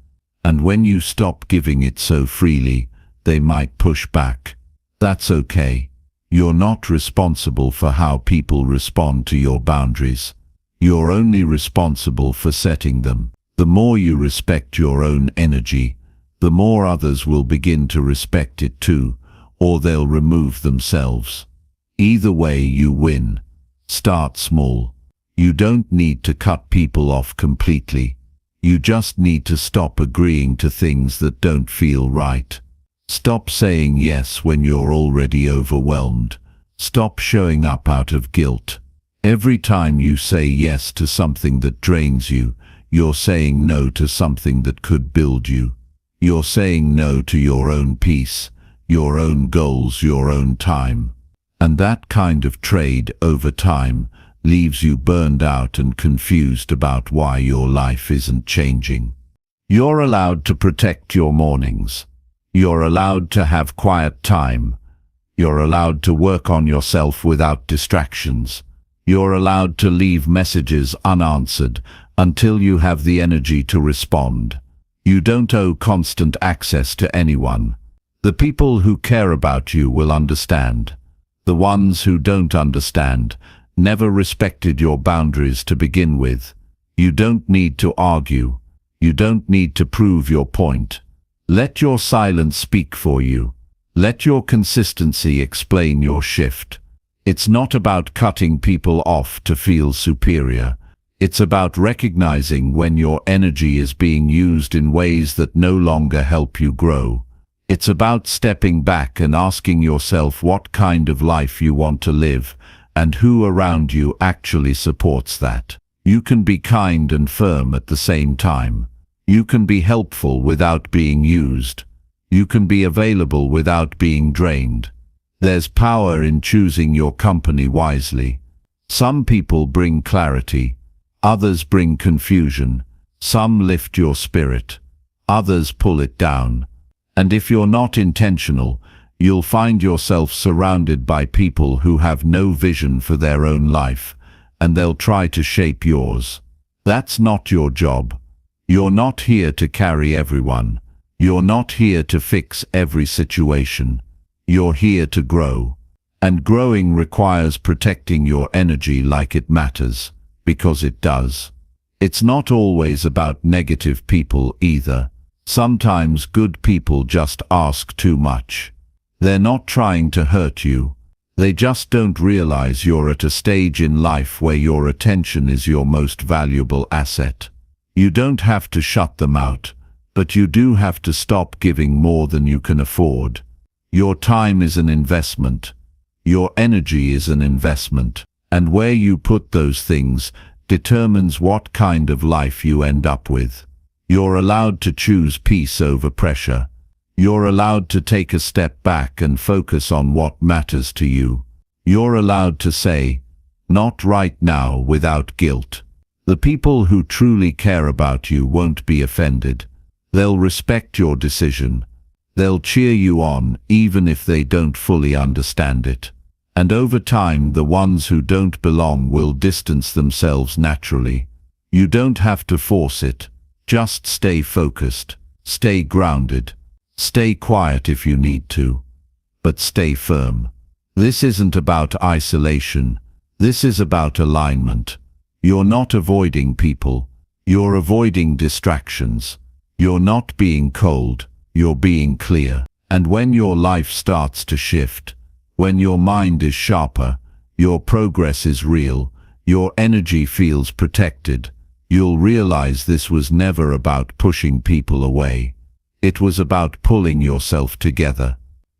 And when you stop giving it so freely, they might push back. That's okay. You're not responsible for how people respond to your boundaries. You're only responsible for setting them. The more you respect your own energy, the more others will begin to respect it too, or they'll remove themselves. Either way, you win. Start small. You don't need to cut people off completely. You just need to stop agreeing to things that don't feel right. Stop saying yes when you're already overwhelmed. Stop showing up out of guilt. Every time you say yes to something that drains you, you're saying no to something that could build you. You're saying no to your own peace, your own goals, your own time. And that kind of trade over time leaves you burned out and confused about why your life isn't changing. You're allowed to protect your mornings. You're allowed to have quiet time. You're allowed to work on yourself without distractions. You're allowed to leave messages unanswered until you have the energy to respond. You don't owe constant access to anyone. The people who care about you will understand. The ones who don't understand never respected your boundaries to begin with. You don't need to argue. You don't need to prove your point. Let your silence speak for you. Let your consistency explain your shift. It's not about cutting people off to feel superior. It's about recognizing when your energy is being used in ways that no longer help you grow. It's about stepping back and asking yourself what kind of life you want to live and who around you actually supports that. You can be kind and firm at the same time. You can be helpful without being used. You can be available without being drained. There's power in choosing your company wisely. Some people bring clarity. Others bring confusion. Some lift your spirit. Others pull it down. And if you're not intentional, you'll find yourself surrounded by people who have no vision for their own life, and they'll try to shape yours. That's not your job. You're not here to carry everyone. You're not here to fix every situation. You're here to grow. And growing requires protecting your energy like it matters, because it does. It's not always about negative people either. Sometimes good people just ask too much. They're not trying to hurt you. They just don't realize you're at a stage in life where your attention is your most valuable asset. You don't have to shut them out, But you do have to stop giving more than you can afford. Your time is an investment. Your energy is an investment. And where you put those things determines what kind of life you end up with. You're allowed to choose peace over pressure. You're allowed to take a step back and focus on what matters to you. You're allowed to say, "Not right now," without guilt. The people who truly care about you won't be offended. They'll respect your decision. They'll cheer you on, even if they don't fully understand it. And over time, the ones who don't belong will distance themselves naturally. You don't have to force it. Just stay focused. Stay grounded. Stay quiet if you need to. But stay firm. This isn't about isolation. This is about alignment. You're not avoiding people. You're avoiding distractions. You're not being cold. You're being clear. And when your life starts to shift, when your mind is sharper, your progress is real, your energy feels protected, you'll realize this was never about pushing people away. It was about pulling yourself together.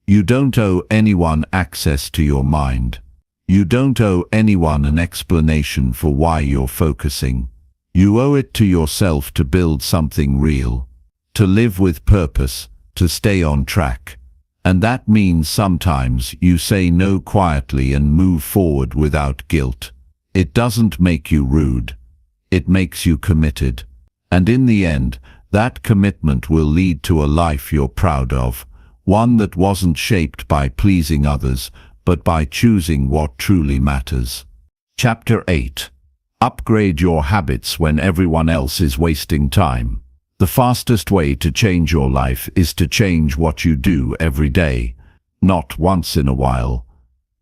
You don't owe anyone access to your mind. You don't owe anyone an explanation for why you're focusing. You owe it to yourself to build something real, to live with purpose, to stay on track. And that means sometimes you say no quietly and move forward without guilt. It doesn't make you rude. It makes you committed. And in the end, that commitment will lead to a life you're proud of, one that wasn't shaped by pleasing others, but by choosing what truly matters. Chapter 8. Upgrade your habits when everyone else is wasting time. The fastest way to change your life is to change what you do every day, not once in a while,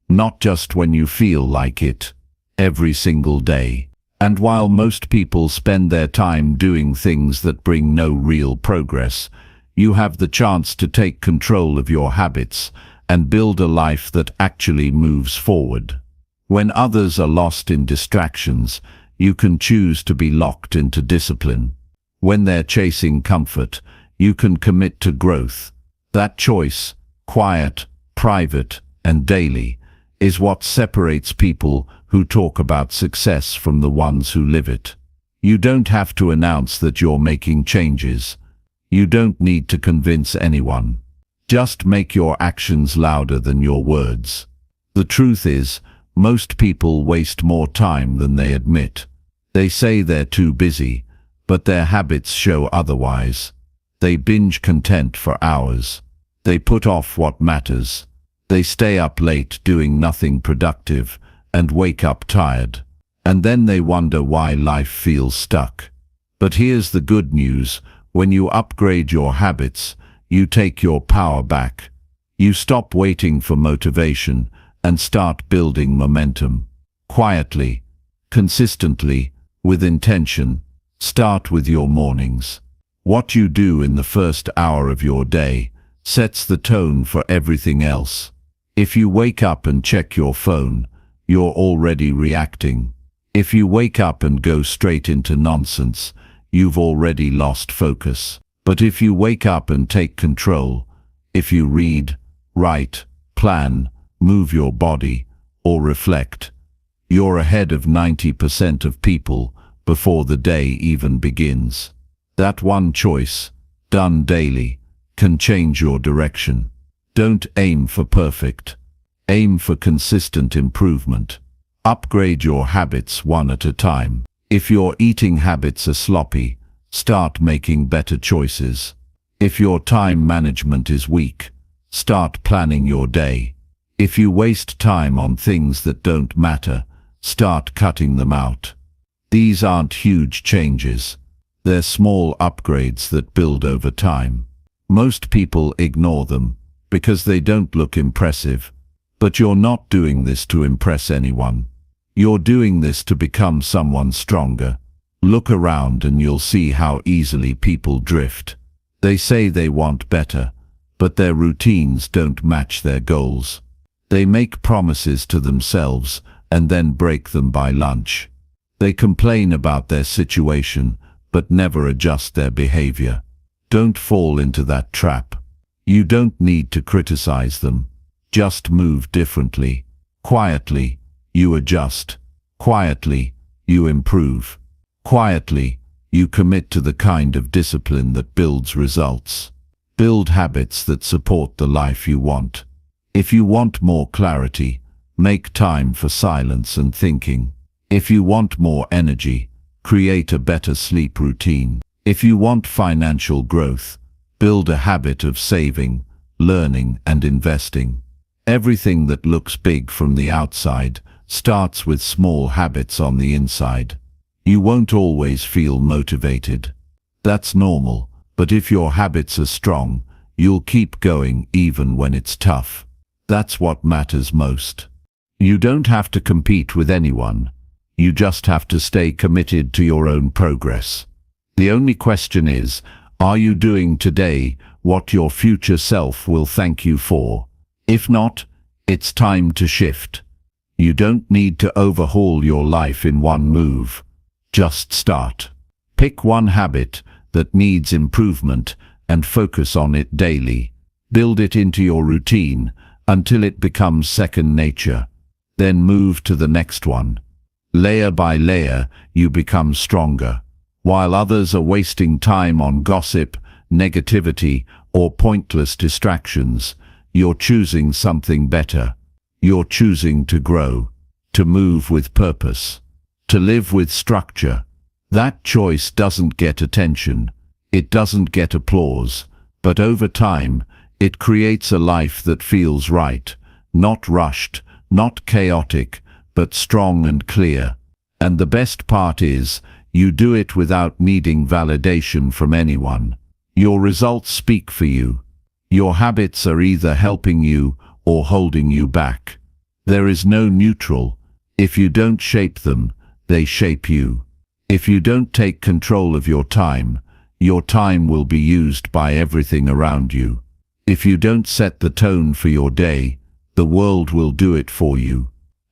not just when you feel like it, every single day. And while most people spend their time doing things that bring no real progress, you have the chance to take control of your habits and build a life that actually moves forward. When others are lost in distractions, you can choose to be locked into discipline. When they're chasing comfort, you can commit to growth. That choice, quiet, private, and daily, is what separates people who talk about success from the ones who live it. You don't have to announce that you're making changes. You don't need to convince anyone. Just make your actions louder than your words. The truth is, most people waste more time than they admit. They say they're too busy, but their habits show otherwise. They binge content for hours. They put off what matters. They stay up late doing nothing productive and wake up tired. And then they wonder why life feels stuck. But here's the good news. When you upgrade your habits, you take your power back. You stop waiting for motivation and start building momentum. Quietly, consistently, with intention. Start with your mornings. What you do in the first hour of your day sets the tone for everything else. If you wake up and check your phone, you're already reacting. If you wake up and go straight into nonsense, you've already lost focus. But if you wake up and take control, if you read, write, plan, move your body, or reflect, you're ahead of 90% of people before the day even begins. That one choice, done daily, can change your direction. Don't aim for perfect. Aim for consistent improvement. Upgrade your habits one at a time. If your eating habits are sloppy, start making better choices. If your time management is weak, start planning your day. If you waste time on things that don't matter, start cutting them out. These aren't huge changes. They're small upgrades that build over time. Most people ignore them because they don't look impressive. But you're not doing this to impress anyone. You're doing this to become someone stronger. Look around and you'll see how easily people drift. They say they want better, but their routines don't match their goals. They make promises to themselves and then break them by lunch. They complain about their situation, but never adjust their behavior. Don't fall into that trap. You don't need to criticize them. Just move differently. Quietly, you adjust. Quietly, you improve. Quietly, you commit to the kind of discipline that builds results. Build habits that support the life you want. If you want more clarity, make time for silence and thinking. If you want more energy, create a better sleep routine. If you want financial growth, build a habit of saving, learning, and investing. Everything that looks big from the outside starts with small habits on the inside. You won't always feel motivated. That's normal, but if your habits are strong, you'll keep going even when it's tough. That's what matters most. You don't have to compete with anyone. You just have to stay committed to your own progress. The only question is, are you doing today what your future self will thank you for? If not, it's time to shift. You don't need to overhaul your life in one move. Just start. Pick one habit that needs improvement and focus on it daily. Build it into your routine until it becomes second nature. Then move to the next one. Layer by layer, you become stronger. While others are wasting time on gossip, negativity, or pointless distractions, you're choosing something better. You're choosing to grow, to move with purpose, to live with structure. That choice doesn't get attention. It doesn't get applause. But over time, it creates a life that feels right, not rushed, not chaotic, but strong and clear. And the best part is, you do it without needing validation from anyone. Your results speak for you. Your habits are either helping you or holding you back. There is no neutral. If you don't shape them, they shape you. If you don't take control of your time will be used by everything around you. If you don't set the tone for your day, the world will do it for you.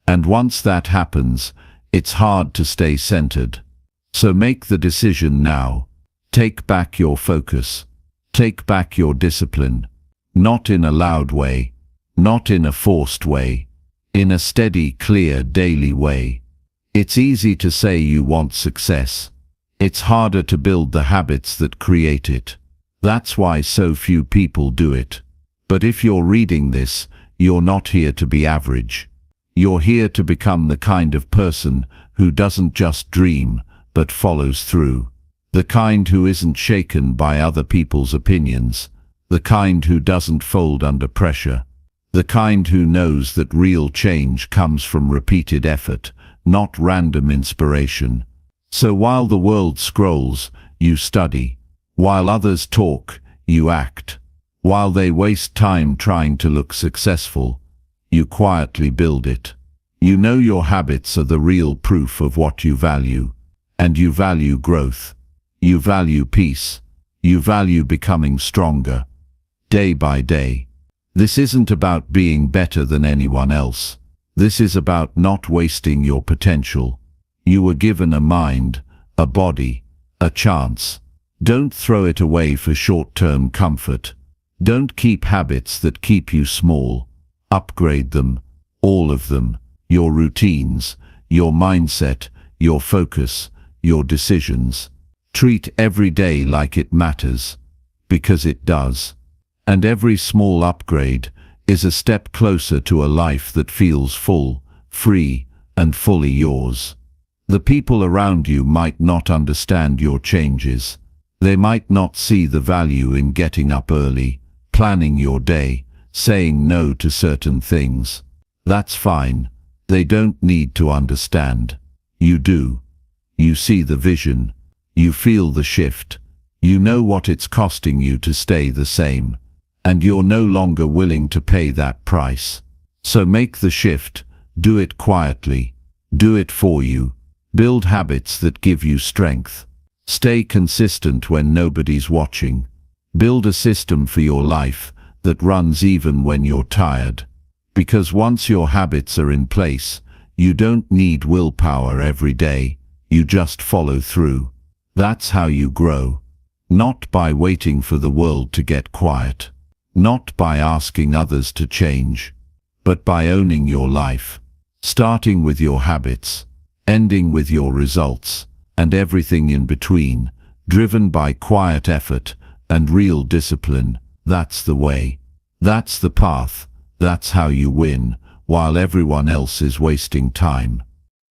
And once that happens, it's hard to stay centered. So make the decision now. Take back your focus. Take back your discipline. Not in a loud way, not in a forced way, in a steady, clear, daily way. It's easy to say you want success. It's harder to build the habits that create it. That's why so few people do it. But if you're reading this, you're not here to be average. You're here to become the kind of person who doesn't just dream, but follows through. The kind who isn't shaken by other people's opinions. The kind who doesn't fold under pressure. The kind who knows that real change comes from repeated effort, not random inspiration. So while the world scrolls, you study. While others talk, you act. While they waste time trying to look successful, you quietly build it. You know your habits are the real proof of what you value. And you value growth. You value peace. You value becoming stronger. Day by day. This isn't about being better than anyone else. This is about not wasting your potential. You were given a mind, a body, a chance. Don't throw it away for short-term comfort. Don't keep habits that keep you small. Upgrade them, all of them. Your routines, your mindset, your focus, your decisions. Treat every day like it matters, because it does. And every small upgrade is a step closer to a life that feels full, free, and fully yours. The people around you might not understand your changes. They might not see the value in getting up early, planning your day, saying no to certain things. That's fine. They don't need to understand. You do. You see the vision. You feel the shift. You know what it's costing you to stay the same. And you're no longer willing to pay that price. So make the shift. Do it quietly. Do it for you. Build habits that give you strength. Stay consistent when nobody's watching. Build a system for your life that runs even when you're tired. Because once your habits are in place, you don't need willpower every day. You just follow through. That's how you grow. not by waiting for the world to get quiet, not by asking others to change, but by owning your life, starting with your habits, ending with your results, and everything in between, driven by quiet effort and real discipline. That's the way. That's the path. That's how you win, while everyone else is wasting time.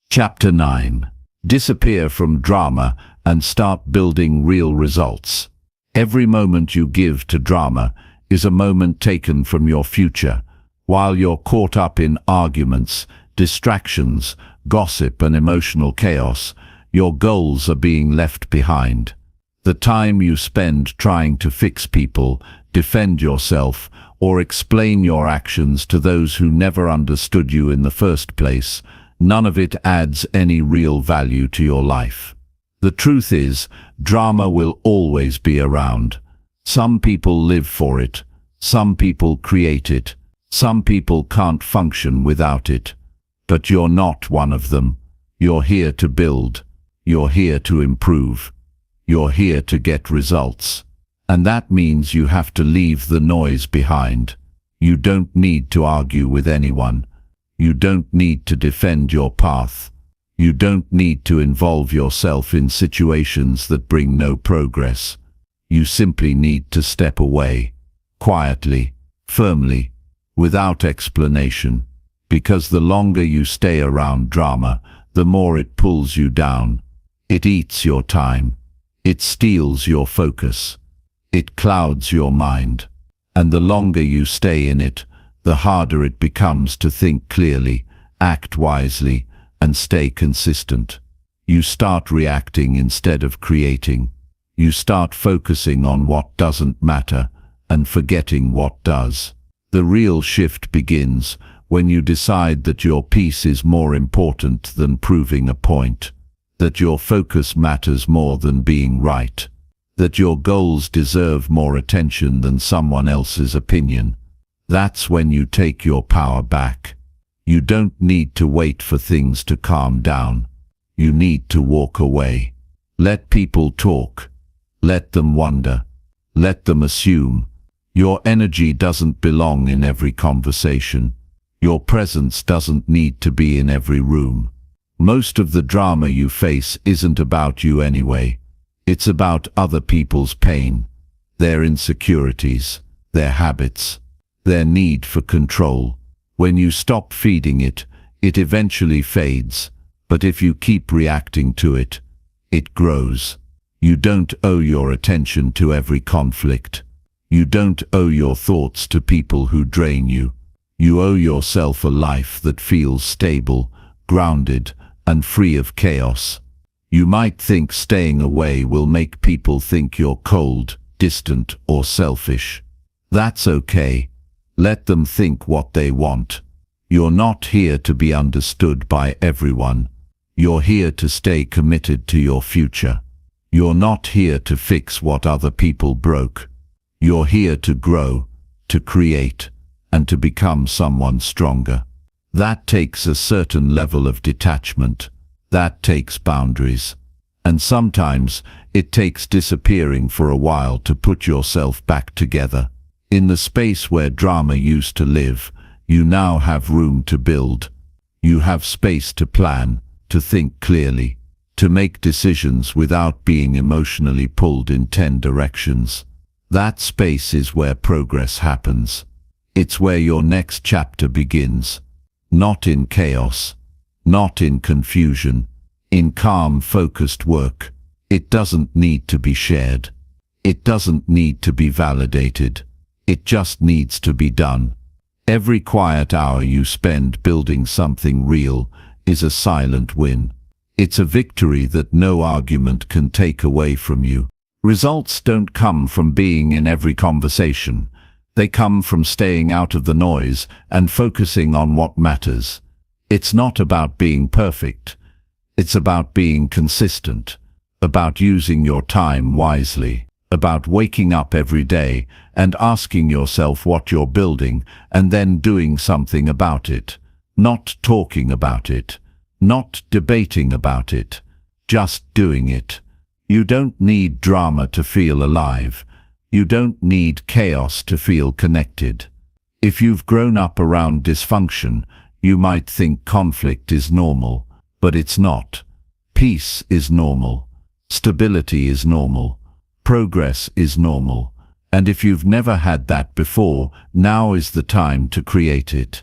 Chapter 9. Disappear from drama and start building real results. Every moment you give to drama is a moment taken from your future, while you're caught up in arguments, distractions, gossip, and emotional chaos. Your goals are being left behind. The time you spend trying to fix people, defend yourself, or explain your actions to those who never understood you in the first place, none of it adds any real value to your life. The truth is, drama will always be around. Some people live for it. Some people create it. Some people can't function without it. But you're not one of them. You're here to build. You're here to improve. You're here to get results. And that means you have to leave the noise behind. You don't need to argue with anyone. You don't need to defend your path. You don't need to involve yourself in situations that bring no progress. You simply need to step away, quietly, firmly, without explanation, because the longer you stay around drama, the more it pulls you down. It eats your time. It steals your focus. It clouds your mind. And the longer you stay in it, the harder it becomes to think clearly, act wisely, and stay consistent. You start reacting instead of creating. You start focusing on what doesn't matter and forgetting what does. The real shift begins when you decide that your peace is more important than proving a point, that your focus matters more than being right, that your goals deserve more attention than someone else's opinion. That's when you take your power back. You don't need to wait for things to calm down. You need to walk away. Let people talk. Let them wonder. Let them assume. Your energy doesn't belong in every conversation. Your presence doesn't need to be in every room. Most of the drama you face isn't about you anyway. It's about other people's pain, their insecurities, their habits, their need for control. When you stop feeding it, it eventually fades. But if you keep reacting to it, it grows. You don't owe your attention to every conflict. You don't owe your thoughts to people who drain you. You owe yourself a life that feels stable, grounded, and free of chaos. You might think staying away will make people think you're cold, distant, or selfish. That's okay. Let them think what they want. You're not here to be understood by everyone. You're here to stay committed to your future. You're not here to fix what other people broke. You're here to grow, to create, and to become someone stronger. That takes a certain level of detachment. That takes boundaries. And sometimes it takes disappearing for a while to put yourself back together. In the space where drama used to live, you now have room to build. You have space to plan, to think clearly, to make decisions without being emotionally pulled in 10 directions. That space is where progress happens. It's where your next chapter begins. Not in chaos, not in confusion, in calm, focused work. It doesn't need to be shared. It doesn't need to be validated. It just needs to be done. Every quiet hour you spend building something real is a silent win. It's a victory that no argument can take away from you. Results don't come from being in every conversation. They come from staying out of the noise and focusing on what matters. It's not about being perfect. It's about being consistent, about using your time wisely, about waking up every day and asking yourself what you're building and then doing something about it. Not talking about it, not debating about it, just doing it. You don't need drama to feel alive. You don't need chaos to feel connected. If you've grown up around dysfunction, you might think conflict is normal, but it's not. Peace is normal. Stability is normal. Progress is normal. And if you've never had that before, now is the time to create it.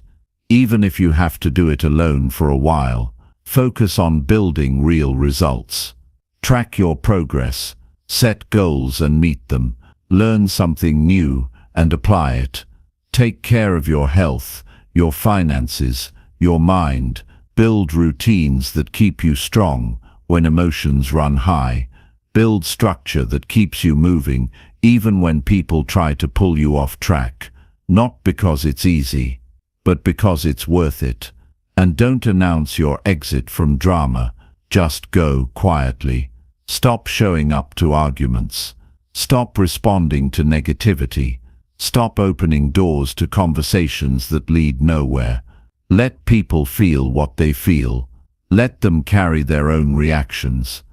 Even if you have to do it alone for a while, focus on building real results. Track your progress, set goals and meet them, learn something new and apply it. Take care of your health, your finances, your mind. Build routines that keep you strong when emotions run high. Build structure that keeps you moving even when people try to pull you off track. Not because it's easy, but because it's worth it. And don't announce your exit from drama. Just go quietly. Stop showing up to arguments. Stop responding to negativity. Stop opening doors to conversations that lead nowhere. Let people feel what they feel. Let them carry their own reactions.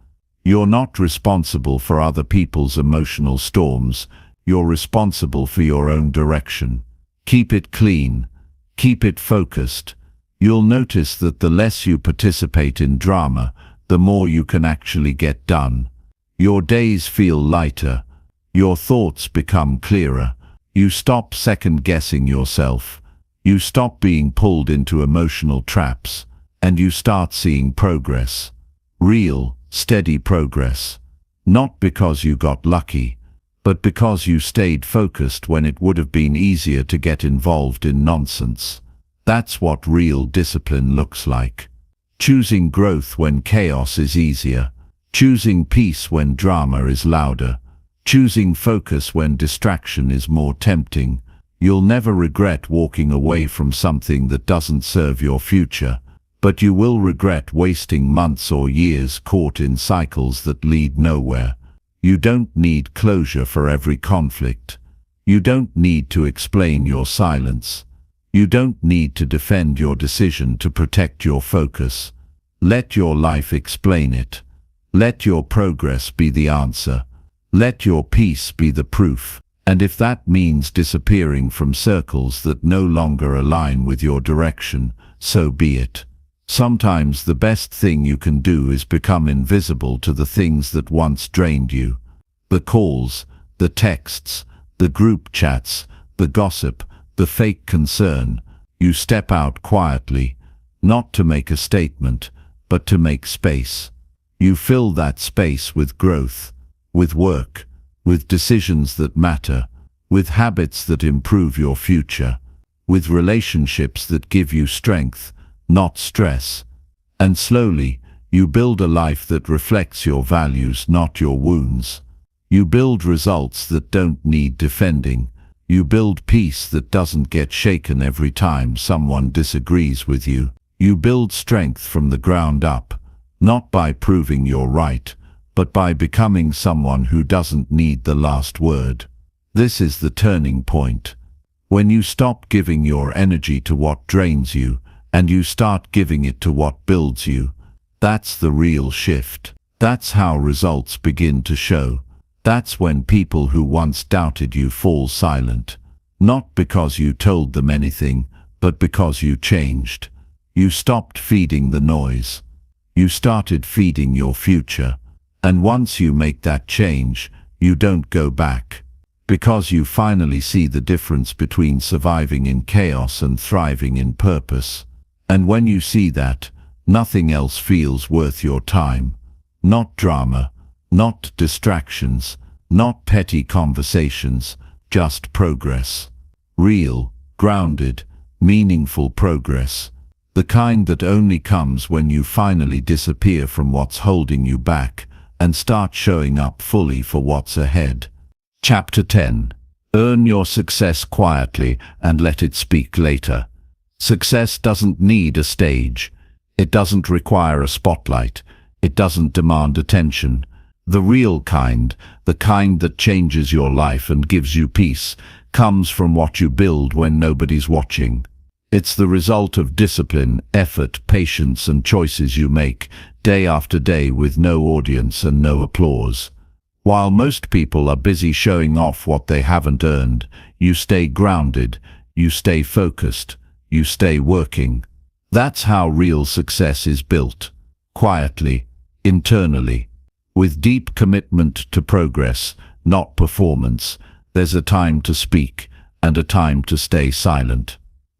You're not responsible for other people's emotional storms. You're responsible for your own direction. Keep it clean. Keep it focused. You'll notice that the less you participate in drama, the more you can actually get done. Your days feel lighter. Your thoughts become clearer. You stop second-guessing yourself. You stop being pulled into emotional traps, and you start seeing progress. Real, steady progress. Not because you got lucky, but because you stayed focused when it would have been easier to get involved in nonsense. That's what real discipline looks like. Choosing growth when chaos is easier. Choosing peace when drama is louder. Choosing focus when distraction is more tempting. You'll never regret walking away from something that doesn't serve your future, but you will regret wasting months or years caught in cycles that lead nowhere. You don't need closure for every conflict. You don't need to explain your silence. You don't need to defend your decision to protect your focus. Let your life explain it. Let your progress be the answer. Let your peace be the proof. And if that means disappearing from circles that no longer align with your direction, so be it. Sometimes the best thing you can do is become invisible to the things that once drained you. The calls, the texts, the group chats, the gossip, the fake concern. You step out quietly, not to make a statement, but to make space. You fill that space with growth, with work, with decisions that matter, with habits that improve your future, with relationships that give you strength, not stress. And slowly, you build a life that reflects your values, not your wounds. You build results that don't need defending. You build peace that doesn't get shaken every time someone disagrees with you. You build strength from the ground up, not by proving you're right, but by becoming someone who doesn't need the last word. This is the turning point. When you stop giving your energy to what drains you, and you start giving it to what builds you, that's the real shift. That's how results begin to show. That's when people who once doubted you fall silent. Not because you told them anything, but because you changed. You stopped feeding the noise. You started feeding your future. And once you make that change, you don't go back. Because you finally see the difference between surviving in chaos and thriving in purpose. And when you see that, nothing else feels worth your time. Not drama, not distractions, not petty conversations, just progress. Real, grounded, meaningful progress. The kind that only comes when you finally disappear from what's holding you back and start showing up fully for what's ahead. Chapter 10. Earn your success quietly and let it speak later. Success doesn't need a stage. It doesn't require a spotlight. It doesn't demand attention. The real kind, the kind that changes your life and gives you peace, comes from what you build when nobody's watching. It's the result of discipline, effort, patience, and choices you make day after day with no audience and no applause. While most people are busy showing off what they haven't earned, you stay grounded, you stay focused, you stay working. That's how real success is built. Quietly, internally, with deep commitment to progress, not performance. There's a time to speak and a time to stay silent.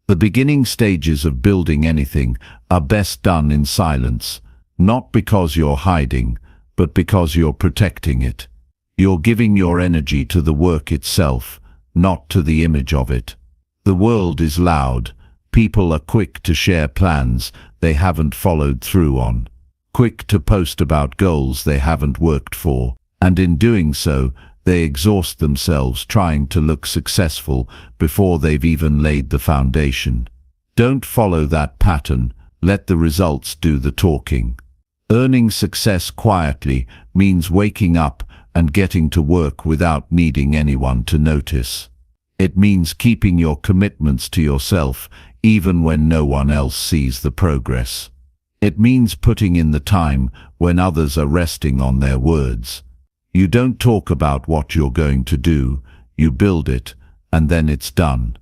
The beginning stages of building anything are best done in silence, not because you're hiding, but because you're protecting it. You're giving your energy to the work itself, not to the image of it. The world is loud. People are quick to share plans they haven't followed through on, quick to post about goals they haven't worked for, and in doing so, they exhaust themselves trying to look successful before they've even laid the foundation. Don't follow that pattern. Let the results do the talking. Earning success quietly means waking up and getting to work without needing anyone to notice. It means keeping your commitments to yourself even when no one else sees the progress. It means putting in the time when others are resting on their words. You don't talk about what you're going to do, you build it, and then it's done.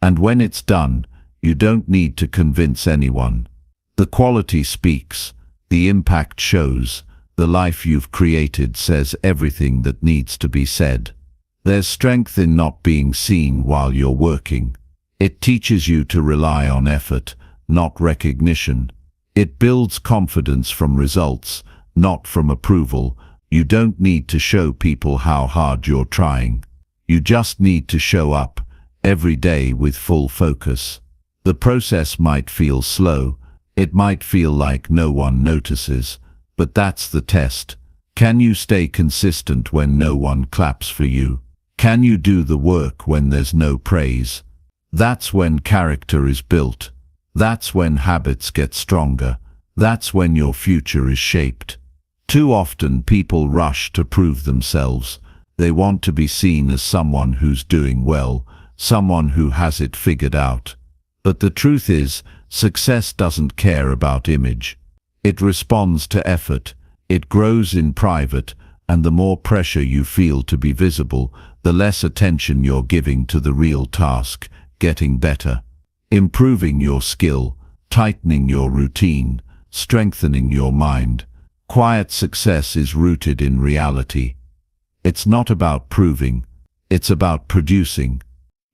And when it's done, you don't need to convince anyone. The quality speaks, the impact shows, the life you've created says everything that needs to be said. There's strength in not being seen while you're working. It teaches you to rely on effort, not recognition. It builds confidence from results, not from approval. You don't need to show people how hard you're trying. You just need to show up, every day with full focus. The process might feel slow. It might feel like no one notices. But that's the test. Can you stay consistent when no one claps for you? Can you do the work when there's no praise? That's when character is built. That's when habits get stronger. That's when your future is shaped. Too often people rush to prove themselves. They want to be seen as someone who's doing well, someone who has it figured out. But the truth is, success doesn't care about image. It responds to effort. It grows in private, and the more pressure you feel to be visible, the less attention you're giving to the real task, getting better, improving your skill, tightening your routine, strengthening your mind. Quiet success is rooted in reality. It's not about proving, it's about producing.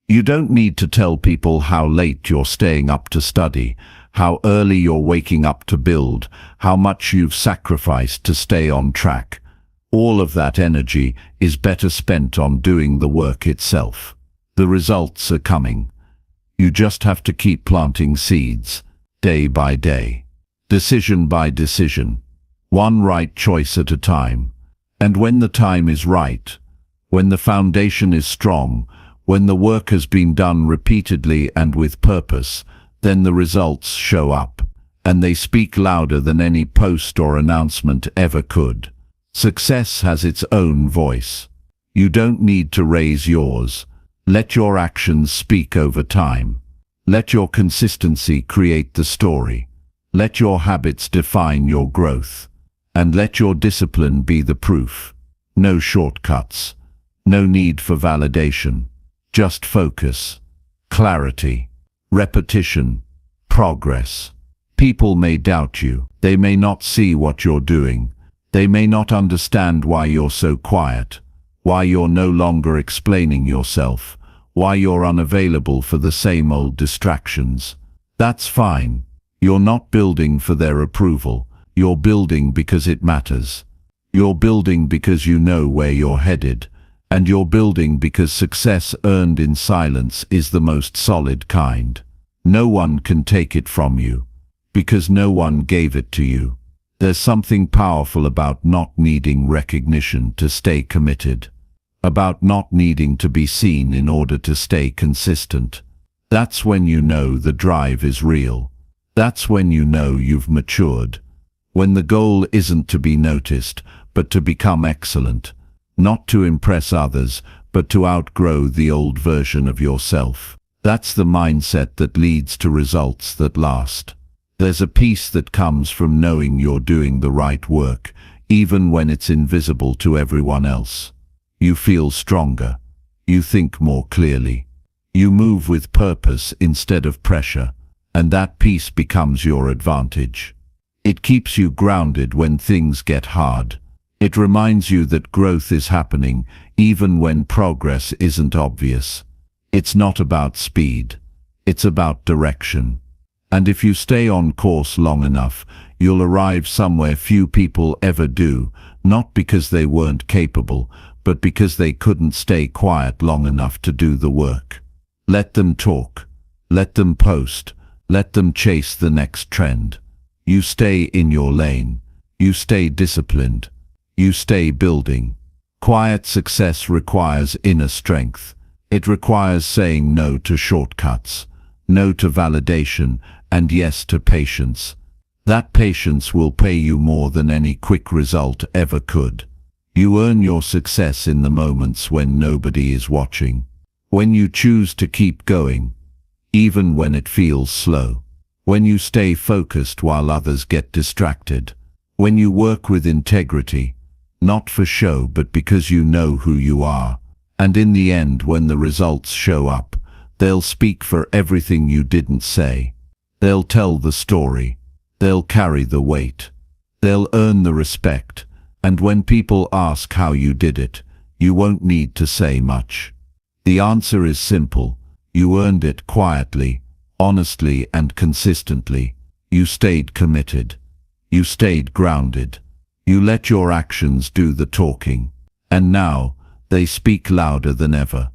You don't need to tell people how late you're staying up to study, how early you're waking up to build, how much you've sacrificed to stay on track. All of that energy is better spent on doing the work itself. The results are coming. You just have to keep planting seeds, day by day, decision by decision, one right choice at a time. And when the time is right, when the foundation is strong, when the work has been done repeatedly and with purpose, then the results show up, and they speak louder than any post or announcement ever could. Success has its own voice. You don't need to raise yours. Let your actions speak over time. Let your consistency create the story. Let your habits define your growth. And let your discipline be the proof. No shortcuts. No need for validation. Just focus, clarity, repetition, progress. People may doubt you. They may not see what you're doing. They may not understand why you're so quiet, why you're no longer explaining yourself, why you're unavailable for the same old distractions. That's fine. You're not building for their approval. You're building because it matters. You're building because you know where you're headed. And you're building because success earned in silence is the most solid kind. No one can take it from you, because no one gave it to you. There's something powerful about not needing recognition to stay committed, about not needing to be seen in order to stay consistent. That's when you know the drive is real. That's when you know you've matured. When the goal isn't to be noticed, but to become excellent. Not to impress others, but to outgrow the old version of yourself. That's the mindset that leads to results that last. There's a peace that comes from knowing you're doing the right work, even when it's invisible to everyone else. You feel stronger. You think more clearly. You move with purpose instead of pressure, and that peace becomes your advantage. It keeps you grounded when things get hard. It reminds you that growth is happening, even when progress isn't obvious. It's not about speed. It's about direction. And if you stay on course long enough, you'll arrive somewhere few people ever do, not because they weren't capable, but because they couldn't stay quiet long enough to do the work. Let them talk. Let them post. Let them chase the next trend. You stay in your lane. You stay disciplined. You stay building. Quiet success requires inner strength. It requires saying no to shortcuts, no to validation, and yes to patience. That patience will pay you more than any quick result ever could. You earn your success in the moments when nobody is watching. When you choose to keep going, even when it feels slow. When you stay focused while others get distracted. When you work with integrity, not for show but because you know who you are. And in the end, when the results show up, they'll speak for everything you didn't say. They'll tell the story. They'll carry the weight. They'll earn the respect. And when people ask how you did it, you won't need to say much. The answer is simple. You earned it quietly, honestly, and consistently. You stayed committed. You stayed grounded. You let your actions do the talking. And now, they speak louder than ever.